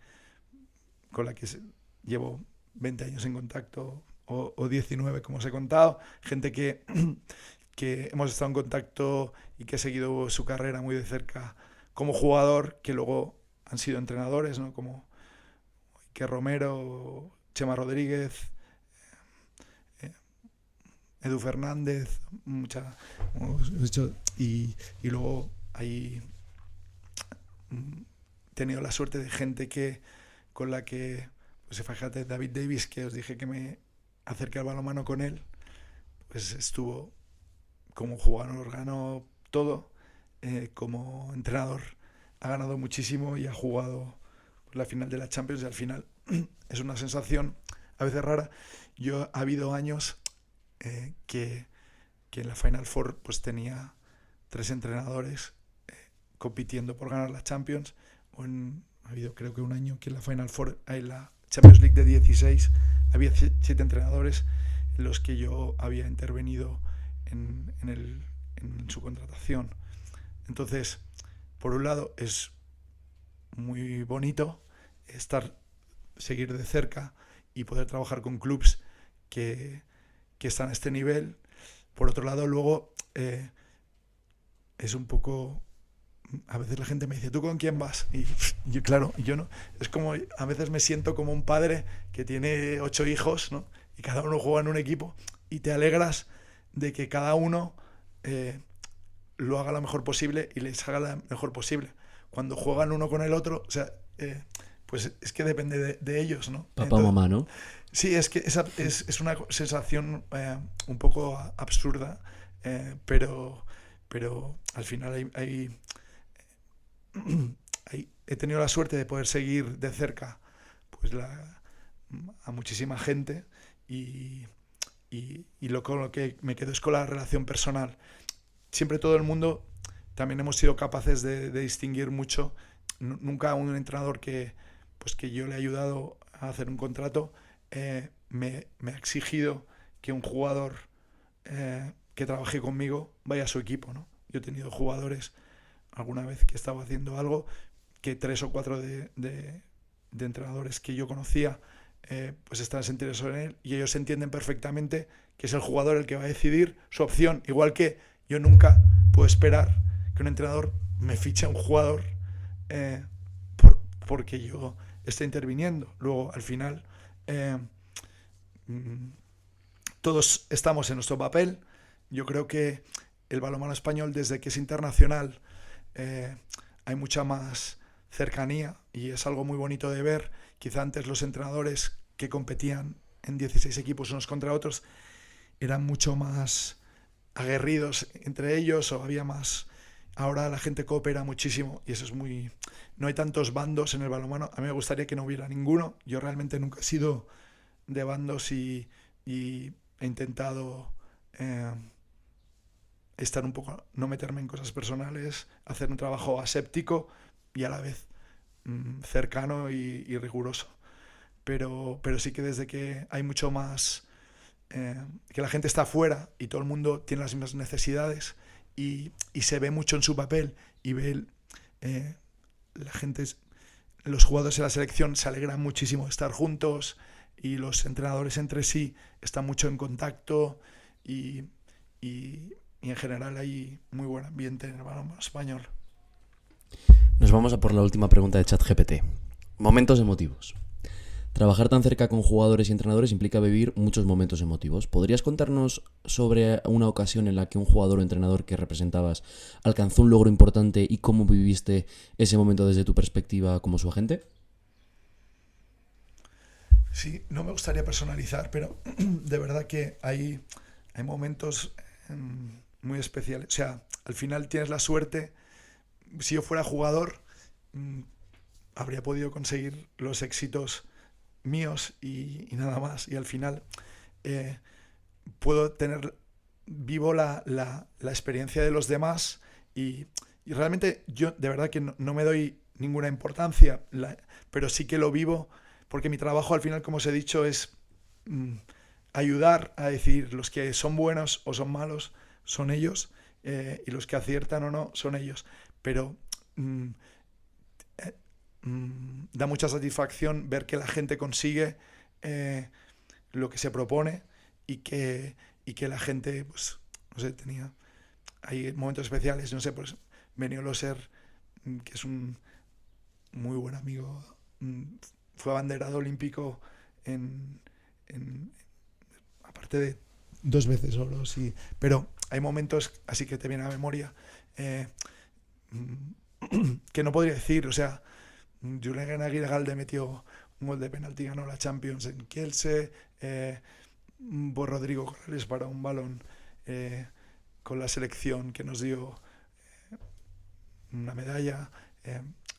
A: llevo 20 años en contacto o 19 como os he contado, gente que hemos estado en contacto y que he seguido su carrera muy de cerca como jugador, que luego han sido entrenadores, ¿no? Como Iker Romero, Chema Rodríguez, Edu Fernández, y luego he tenido la suerte de gente con la que, pues fíjate, David Davis, que os dije que me acerqué al balonmano con él, pues estuvo como jugador, ganó todo, como entrenador ha ganado muchísimo y ha jugado la final de la Champions y al final es una sensación a veces rara. Ha habido años que en la Final Four pues tenía 3 entrenadores compitiendo por ganar la Champions, ha habido creo que un año que en la Final Four, en la
D: Champions League de 16 había 7 entrenadores en los que yo había intervenido en su contratación. Entonces, por un lado es muy bonito seguir de cerca y poder trabajar con clubs que están a este nivel. Por otro lado, luego es un poco... A veces la gente me dice, ¿tú con quién vas? Y yo, claro, yo no. Es como, a veces me siento como un padre que tiene 8 hijos, ¿no? Y cada uno juega en un equipo y te alegras de que cada uno lo haga lo mejor posible y les haga lo mejor posible. Cuando juegan uno con el otro, o sea, pues es que depende de ellos, ¿no?
B: Papá,
D: entonces,
B: mamá, ¿no?
D: Sí, es que es una sensación un poco absurda, pero al final he tenido la suerte de poder seguir de cerca pues a muchísima gente y con lo que me quedo es con la relación personal. Siempre todo el mundo también hemos sido capaces de distinguir mucho. Nunca un entrenador que yo le he ayudado a hacer un contrato me ha exigido que un jugador que trabaje conmigo vaya a su equipo, ¿no? Yo he tenido jugadores alguna vez que estaba haciendo algo que 3 o 4 de entrenadores que yo conocía pues están interesados en él y ellos entienden perfectamente que es el jugador el que va a decidir su opción, igual que yo nunca puedo esperar que un entrenador me fiche a un jugador porque yo esté interviniendo. Luego, al final, todos estamos en nuestro papel. Yo creo que el balonmano español, desde que es internacional, hay mucha más cercanía y es algo muy bonito de ver. Quizá antes los entrenadores que competían en 16 equipos unos contra otros eran mucho más aguerridos entre ellos o había más... Ahora la gente coopera muchísimo y eso es muy... No hay tantos bandos en el balonmano. A mí me gustaría que no hubiera ninguno. Yo realmente nunca he sido de bandos y he intentado estar un poco... No meterme en cosas personales, hacer un trabajo aséptico y a la vez cercano y riguroso. Pero sí que desde que hay mucho más... que la gente está afuera y todo el mundo tiene las mismas necesidades y se ve mucho en su papel y ve la gente, los jugadores de la selección se alegran muchísimo de estar juntos y los entrenadores entre sí están mucho en contacto y en general hay muy buen ambiente en el balonmano español.
B: Nos vamos a por la última pregunta de ChatGPT. Momentos emotivos. Trabajar tan cerca con jugadores y entrenadores implica vivir muchos momentos emotivos. ¿Podrías contarnos sobre una ocasión en la que un jugador o entrenador que representabas alcanzó un logro importante y cómo viviste ese momento desde tu perspectiva como su agente?
D: Sí, no me gustaría personalizar, pero de verdad que hay momentos muy especiales. O sea, al final tienes la suerte. Si yo fuera jugador, habría podido conseguir los éxitos míos y nada más. Y al final puedo tener vivo la experiencia de los demás y realmente yo de verdad que no me doy ninguna importancia, pero sí que lo vivo porque mi trabajo al final, como os he dicho, es ayudar a decidir los que son buenos o son malos son ellos y los que aciertan o no son ellos. Pero da mucha satisfacción ver que la gente consigue lo que se propone y que la gente, pues, no sé, hay momentos especiales, no sé, pues Benio Loser, que es un muy buen amigo, fue abanderado olímpico aparte de 2 veces oro, sí, pero hay momentos así que te viene a la memoria que no podría decir, o sea, Julen Aguirre metió un gol de penalti, ganó la Champions en Kielce, Rodrigo Corrales para un balón con la selección que nos dio una medalla.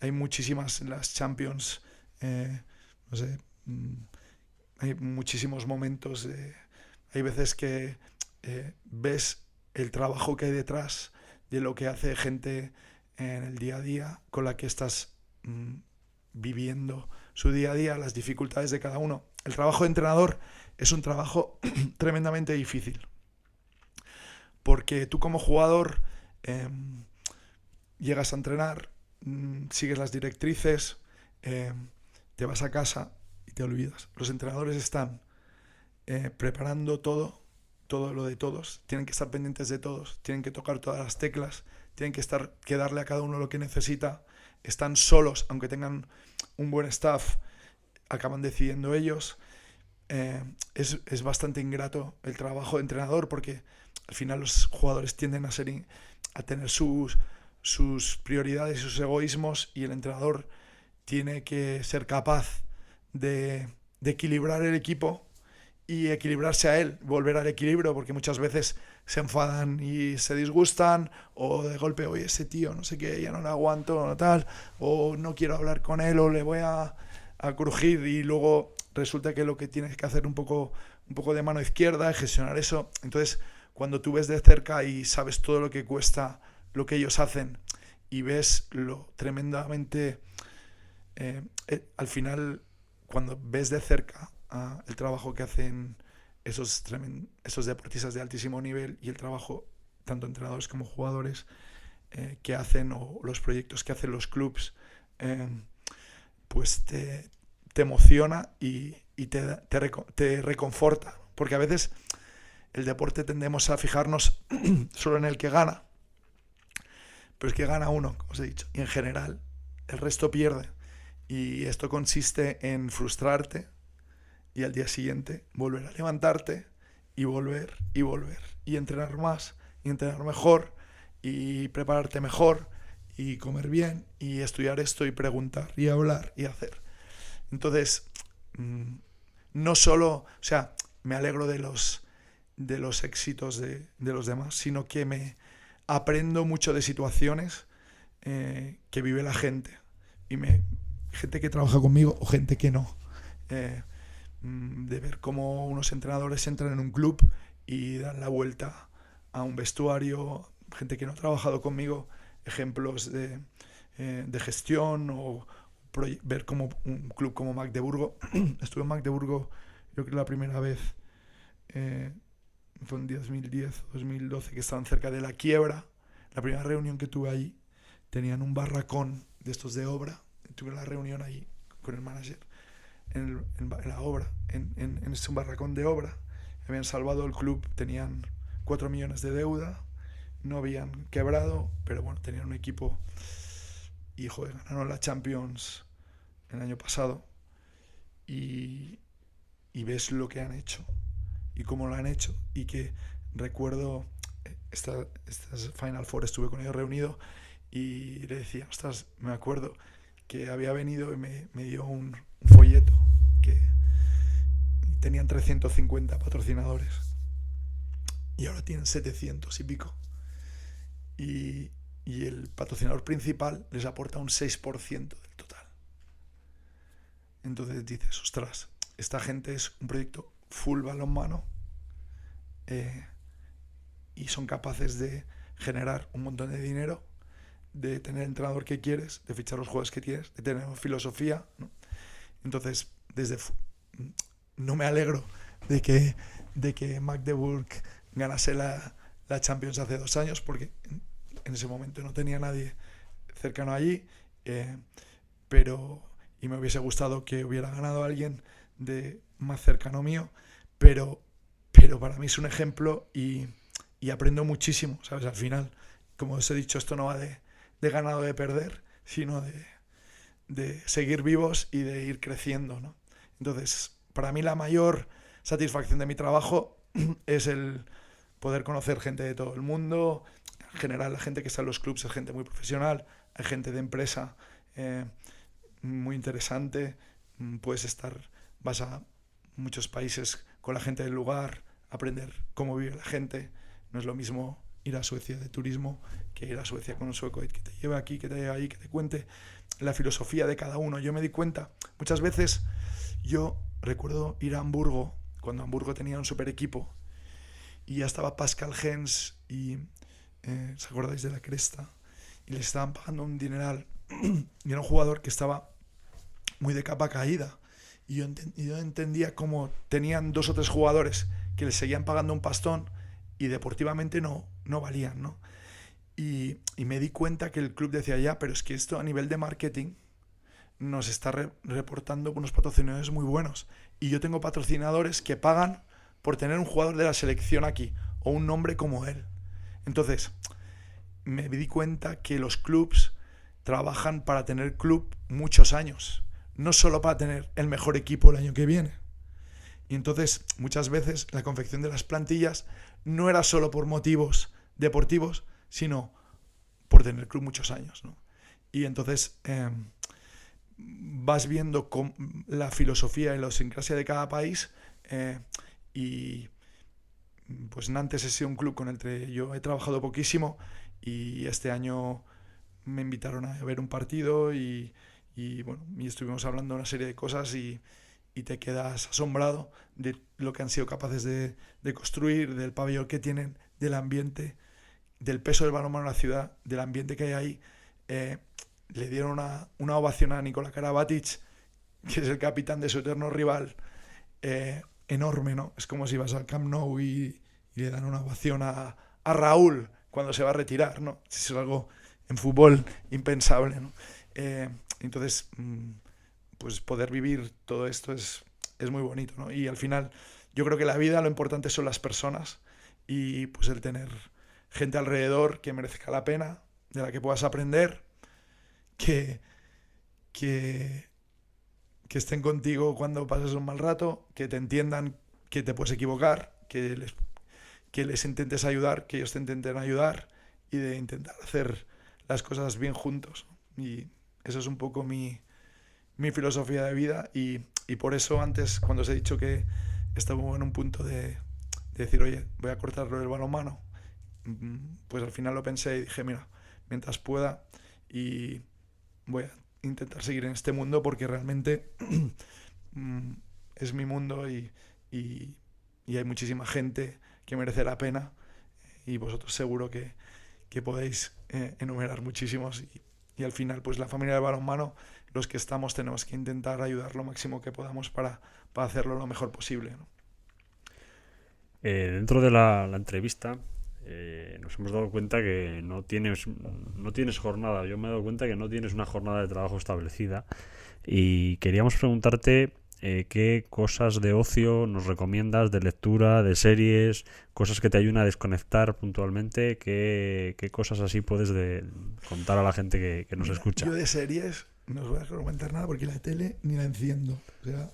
D: Hay muchísimas en las Champions, no sé, hay muchísimos momentos. Hay veces que ves el trabajo que hay detrás de lo que hace gente en el día a día con la que estás viviendo día a día, las dificultades de cada uno. El trabajo de entrenador es un trabajo tremendamente difícil, porque tú como jugador llegas a entrenar, sigues las directrices, te vas a casa y te olvidas. Los entrenadores están preparando todo lo de todos, tienen que estar pendientes de todos, tienen que tocar todas las teclas, tienen que darle a cada uno lo que necesita, están solos, aunque tengan un buen staff, acaban decidiendo ellos. Es bastante ingrato el trabajo de entrenador, porque al final los jugadores tienden a tener sus prioridades y sus egoísmos, y el entrenador tiene que ser capaz de equilibrar el equipo y equilibrarse a él, volver al equilibrio, porque muchas veces se enfadan y se disgustan, o de golpe, oye, ese tío, no sé qué, ya no le aguanto, o tal, o no quiero hablar con él, o le voy a crujir, y luego resulta que lo que tienes que hacer un poco de mano izquierda es gestionar eso. Entonces, cuando tú ves de cerca y sabes todo lo que cuesta lo que ellos hacen, y ves lo tremendamente, al final, cuando ves de cerca el trabajo que hacen esos deportistas de altísimo nivel, y el trabajo, tanto entrenadores como jugadores, que hacen, o los proyectos que hacen los clubs, pues te emociona y te reconforta, porque a veces el deporte tendemos a fijarnos solo en el que gana, pero es que gana uno, como os he dicho, y en general el resto pierde, y esto consiste en frustrarte y al día siguiente volver a levantarte y volver y entrenar más y entrenar mejor y prepararte mejor y comer bien y estudiar esto y preguntar y hablar y hacer. Entonces, no solo, o sea, me alegro de los éxitos de los demás, sino que me aprendo mucho de situaciones que vive la gente, y gente que trabaja conmigo o gente que no, de ver cómo unos entrenadores entran en un club y dan la vuelta a un vestuario, gente que no ha trabajado conmigo, ejemplos de gestión, o ver como un club como Magdeburgo. Estuve en Magdeburgo, yo creo que la primera vez fue en 2010 o 2012, que estaban cerca de la quiebra. La primera reunión que tuve allí, tenían un barracón de estos de obra. Tuve la reunión allí con el manager en la obra, en este barracón de obra. Habían salvado el club, tenían 4 millones de deuda, no habían quebrado, pero bueno, tenían un equipo, y joder, ganaron la Champions el año pasado, y ves lo que han hecho y cómo lo han hecho. Y que recuerdo estas Final Four, estuve con ellos reunido y le decía, ostras, me acuerdo que había venido y me dio un folleto que tenían 350 patrocinadores y ahora tienen 700 y pico, y el patrocinador principal les aporta un 6% del total. Entonces dices, ostras, esta gente es un proyecto full balonmano, y son capaces de generar un montón de dinero, de tener el entrenador que quieres, de fichar los jugadores que quieres, de tener filosofía, ¿no? Entonces, no me alegro de que Magdeburg ganase la Champions hace 2 años, porque en ese momento no tenía nadie cercano allí, y me hubiese gustado que hubiera ganado alguien más cercano mío, pero para mí es un ejemplo, y aprendo muchísimo, ¿sabes? Al final, como os he dicho, esto no va de ganar o de perder, sino de seguir vivos y de ir creciendo, ¿no? Entonces, para mí la mayor satisfacción de mi trabajo es el poder conocer gente de todo el mundo. En general, la gente que está en los clubs es gente muy profesional, hay gente de empresa muy interesante. Vas a muchos países con la gente del lugar, aprender cómo vive la gente. No es lo mismo ir a Suecia de turismo que ir a Suecia con un sueco que te lleve aquí, que te lleve ahí, que te cuente la filosofía de cada uno. Yo me di cuenta, muchas veces, yo recuerdo ir a Hamburgo, cuando Hamburgo tenía un super equipo, y ya estaba Pascal Hens, y ¿os acordáis de la Cresta? Y le estaban pagando un dineral, y era un jugador que estaba muy de capa caída. Y yo entendía cómo tenían 2 o 3 jugadores que les seguían pagando un pastón y deportivamente no valían, ¿no? Y me di cuenta que el club decía, ya, pero es que esto a nivel de marketing nos está reportando unos patrocinadores muy buenos. Y yo tengo patrocinadores que pagan por tener un jugador de la selección aquí, o un nombre como él. Entonces, me di cuenta que los clubs trabajan para tener club muchos años, no solo para tener el mejor equipo el año que viene. Y entonces, muchas veces, la confección de las plantillas no era solo por motivos deportivos, sino por tener club muchos años, ¿no? Y entonces vas viendo la filosofía y la idiosincrasia de cada país, y pues Nantes ha sido un club con el que yo he trabajado poquísimo, y este año me invitaron a ver un partido y bueno, y estuvimos hablando una serie de cosas, y te quedas asombrado de lo que han sido capaces de construir, del pabellón que tienen, del ambiente, del peso del balonmano en la ciudad, del ambiente que hay ahí. Le dieron una ovación a Nikola Karabatic, que es el capitán de su eterno rival, enorme, ¿no? Es como si vas al Camp Nou y le dan una ovación a Raúl cuando se va a retirar, ¿no? Es algo en fútbol impensable, ¿no? Entonces, pues poder vivir todo esto es muy bonito, ¿no? Y al final, yo creo que la vida, lo importante son las personas, y pues el tener gente alrededor que merezca la pena, de la que puedas aprender, que estén contigo cuando pases un mal rato, que te entiendan que te puedes equivocar, que les intentes ayudar, que ellos te intenten ayudar, y de intentar hacer las cosas bien juntos. Y eso es un poco mi filosofía de vida, y por eso antes, cuando os he dicho que estaba en un punto de decir, oye, voy a cortarlo del balonmano, pues al final lo pensé y dije, mira, mientras pueda, y voy a intentar seguir en este mundo, porque realmente es mi mundo, y hay muchísima gente que merece la pena, y vosotros seguro que podéis enumerar muchísimos, y al final pues la familia del balonmano, los que estamos, tenemos que intentar ayudar lo máximo que podamos para hacerlo lo mejor posible, ¿no?
C: Dentro de la entrevista nos hemos dado cuenta que no tienes jornada. Yo me he dado cuenta que no tienes una jornada de trabajo establecida, y queríamos preguntarte qué cosas de ocio nos recomiendas, de lectura, de series, cosas que te ayuden a desconectar puntualmente. ¿Qué cosas así puedes contar a la gente que nos escucha?
D: Yo de series no os voy a comentar nada, porque la tele ni la enciendo. O sea,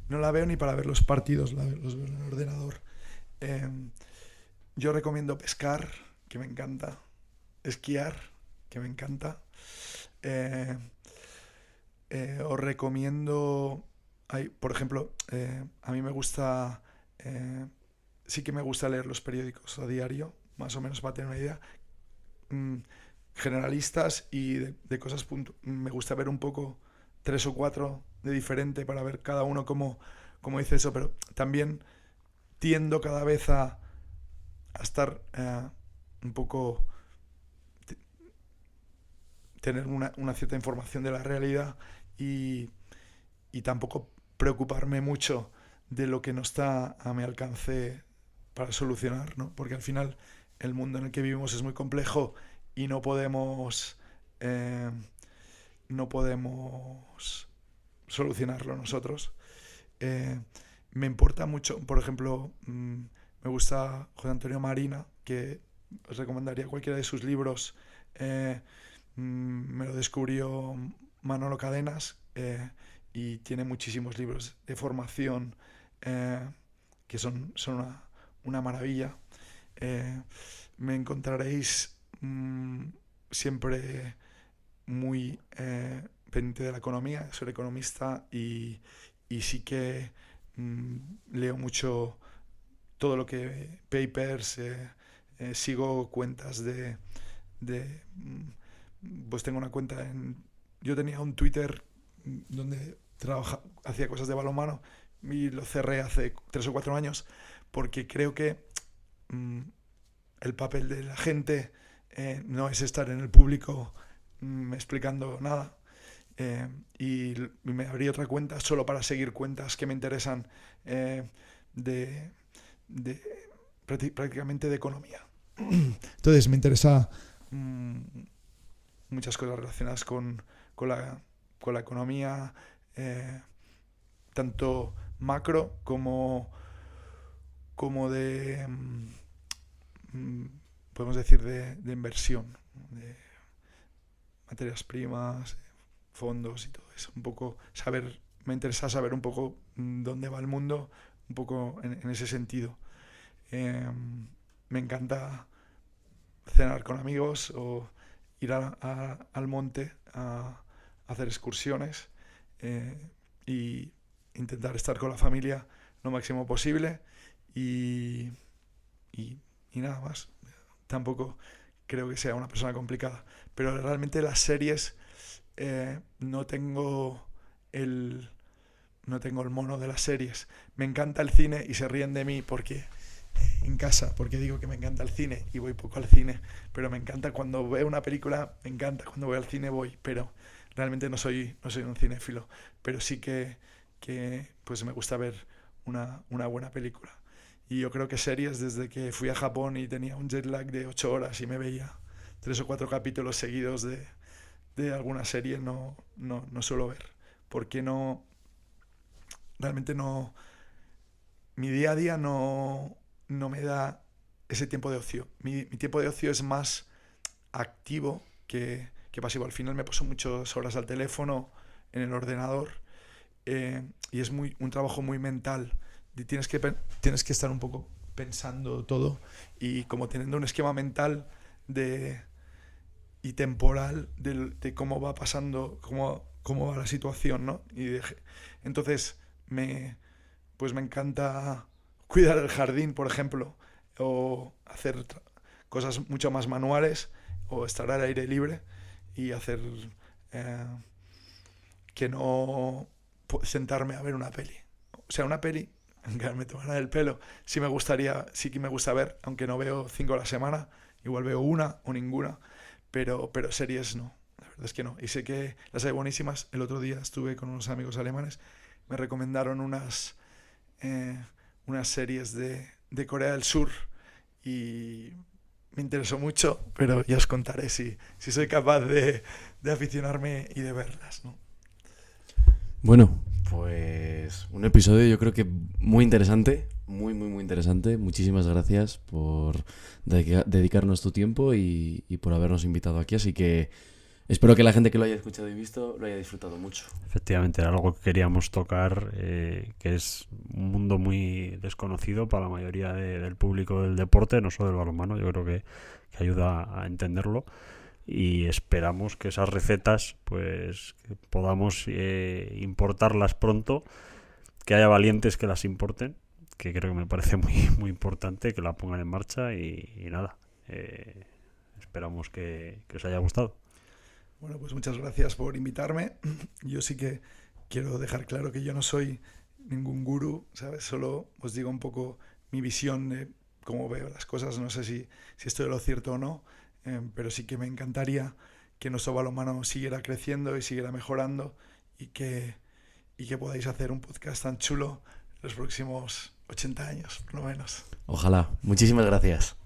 D: no la veo ni para ver los partidos, los veo en el ordenador. Yo recomiendo pescar, que me encanta. Esquiar, que me encanta. Os recomiendo... por ejemplo, a mí me gusta... sí que me gusta leer los periódicos a diario, más o menos para tener una idea. Generalistas y de cosas me gusta ver un poco 3 o 4 de diferente, para ver cada uno cómo dice eso, pero también tiendo cada vez a estar un poco tener una cierta información de la realidad, y tampoco preocuparme mucho de lo que no está a mi alcance para solucionar, ¿no? Porque al final el mundo en el que vivimos es muy complejo, y no podemos solucionarlo nosotros. Me importa mucho, por ejemplo, me gusta José Antonio Marina, que os recomendaría cualquiera de sus libros. Me lo descubrió Manolo Cadenas, y tiene muchísimos libros de formación que son una maravilla. Me encontraréis siempre muy pendiente de la economía. Soy economista, y sí que leo mucho todo lo que papers, sigo cuentas pues tengo una cuenta yo tenía un Twitter donde hacía cosas de balonmano, y lo cerré hace 3 o 4 años, porque creo que el papel de la gente no es estar en el público explicando nada. y me abrí otra cuenta solo para seguir cuentas que me interesan prácticamente de economía. Entonces me interesa muchas cosas relacionadas con la economía, tanto macro como de, podemos decir, de inversión, de materias primas, fondos y todo eso. Un poco me interesa saber un poco dónde va el mundo, un poco en ese sentido. Me encanta cenar con amigos o ir al monte a hacer excursiones y intentar estar con la familia lo máximo posible y nada más. Tampoco creo que sea una persona complicada, pero realmente las series no tengo el mono de las series. Me encanta el cine y se ríen de mí porque digo que me encanta el cine y voy poco al cine, pero me encanta cuando veo una película, me encanta cuando voy al cine voy, pero realmente no soy un cinéfilo, pero sí que pues me gusta ver una buena película. Y yo creo que series, desde que fui a Japón y tenía un jet lag de 8 horas y me veía 3 o 4 capítulos seguidos de alguna serie, no suelo ver, porque realmente mi día a día no me da ese tiempo de ocio. Mi tiempo de ocio es más activo que pasivo. Al final me paso muchas horas al teléfono, en el ordenador, y es un trabajo muy mental. Y tienes que estar un poco pensando todo y como teniendo un esquema mental y temporal de cómo va pasando, cómo va la situación, ¿no? Entonces pues me encanta cuidar el jardín, por ejemplo, o hacer cosas mucho más manuales, o estar al aire libre y hacer que no sentarme a ver una peli. O sea, una peli, aunque me tomará el pelo, sí que me gusta ver, aunque no veo 5 a la semana, igual veo una o ninguna, pero series no, la verdad es que no. Y sé que las hay buenísimas. El otro día estuve con unos amigos alemanes, me recomendaron unas series de Corea del Sur y me interesó mucho, pero ya os contaré si soy capaz de aficionarme y de verlas, ¿no?
B: Bueno, pues un episodio yo creo que muy interesante, muy interesante. Muchísimas gracias por dedicarnos tu tiempo y por habernos invitado aquí, así que espero que la gente que lo haya escuchado y visto lo haya disfrutado mucho.
C: Efectivamente, era algo que queríamos tocar, que es un mundo muy desconocido para la mayoría del público del deporte, no solo del balonmano. Yo creo que ayuda a entenderlo y esperamos que esas recetas pues que podamos importarlas pronto, que haya valientes que las importen, que creo que me parece muy importante que la pongan en marcha y nada, esperamos que os haya gustado.
D: Bueno, pues muchas gracias por invitarme. Yo sí que quiero dejar claro que yo no soy ningún gurú, ¿sabes? Solo os digo un poco mi visión de cómo veo las cosas. No sé si estoy de lo cierto o no, pero sí que me encantaría que nuestro balonmano siguiera creciendo y siguiera mejorando y que podáis hacer un podcast tan chulo los próximos 80 años, por lo menos.
B: Ojalá. Muchísimas gracias.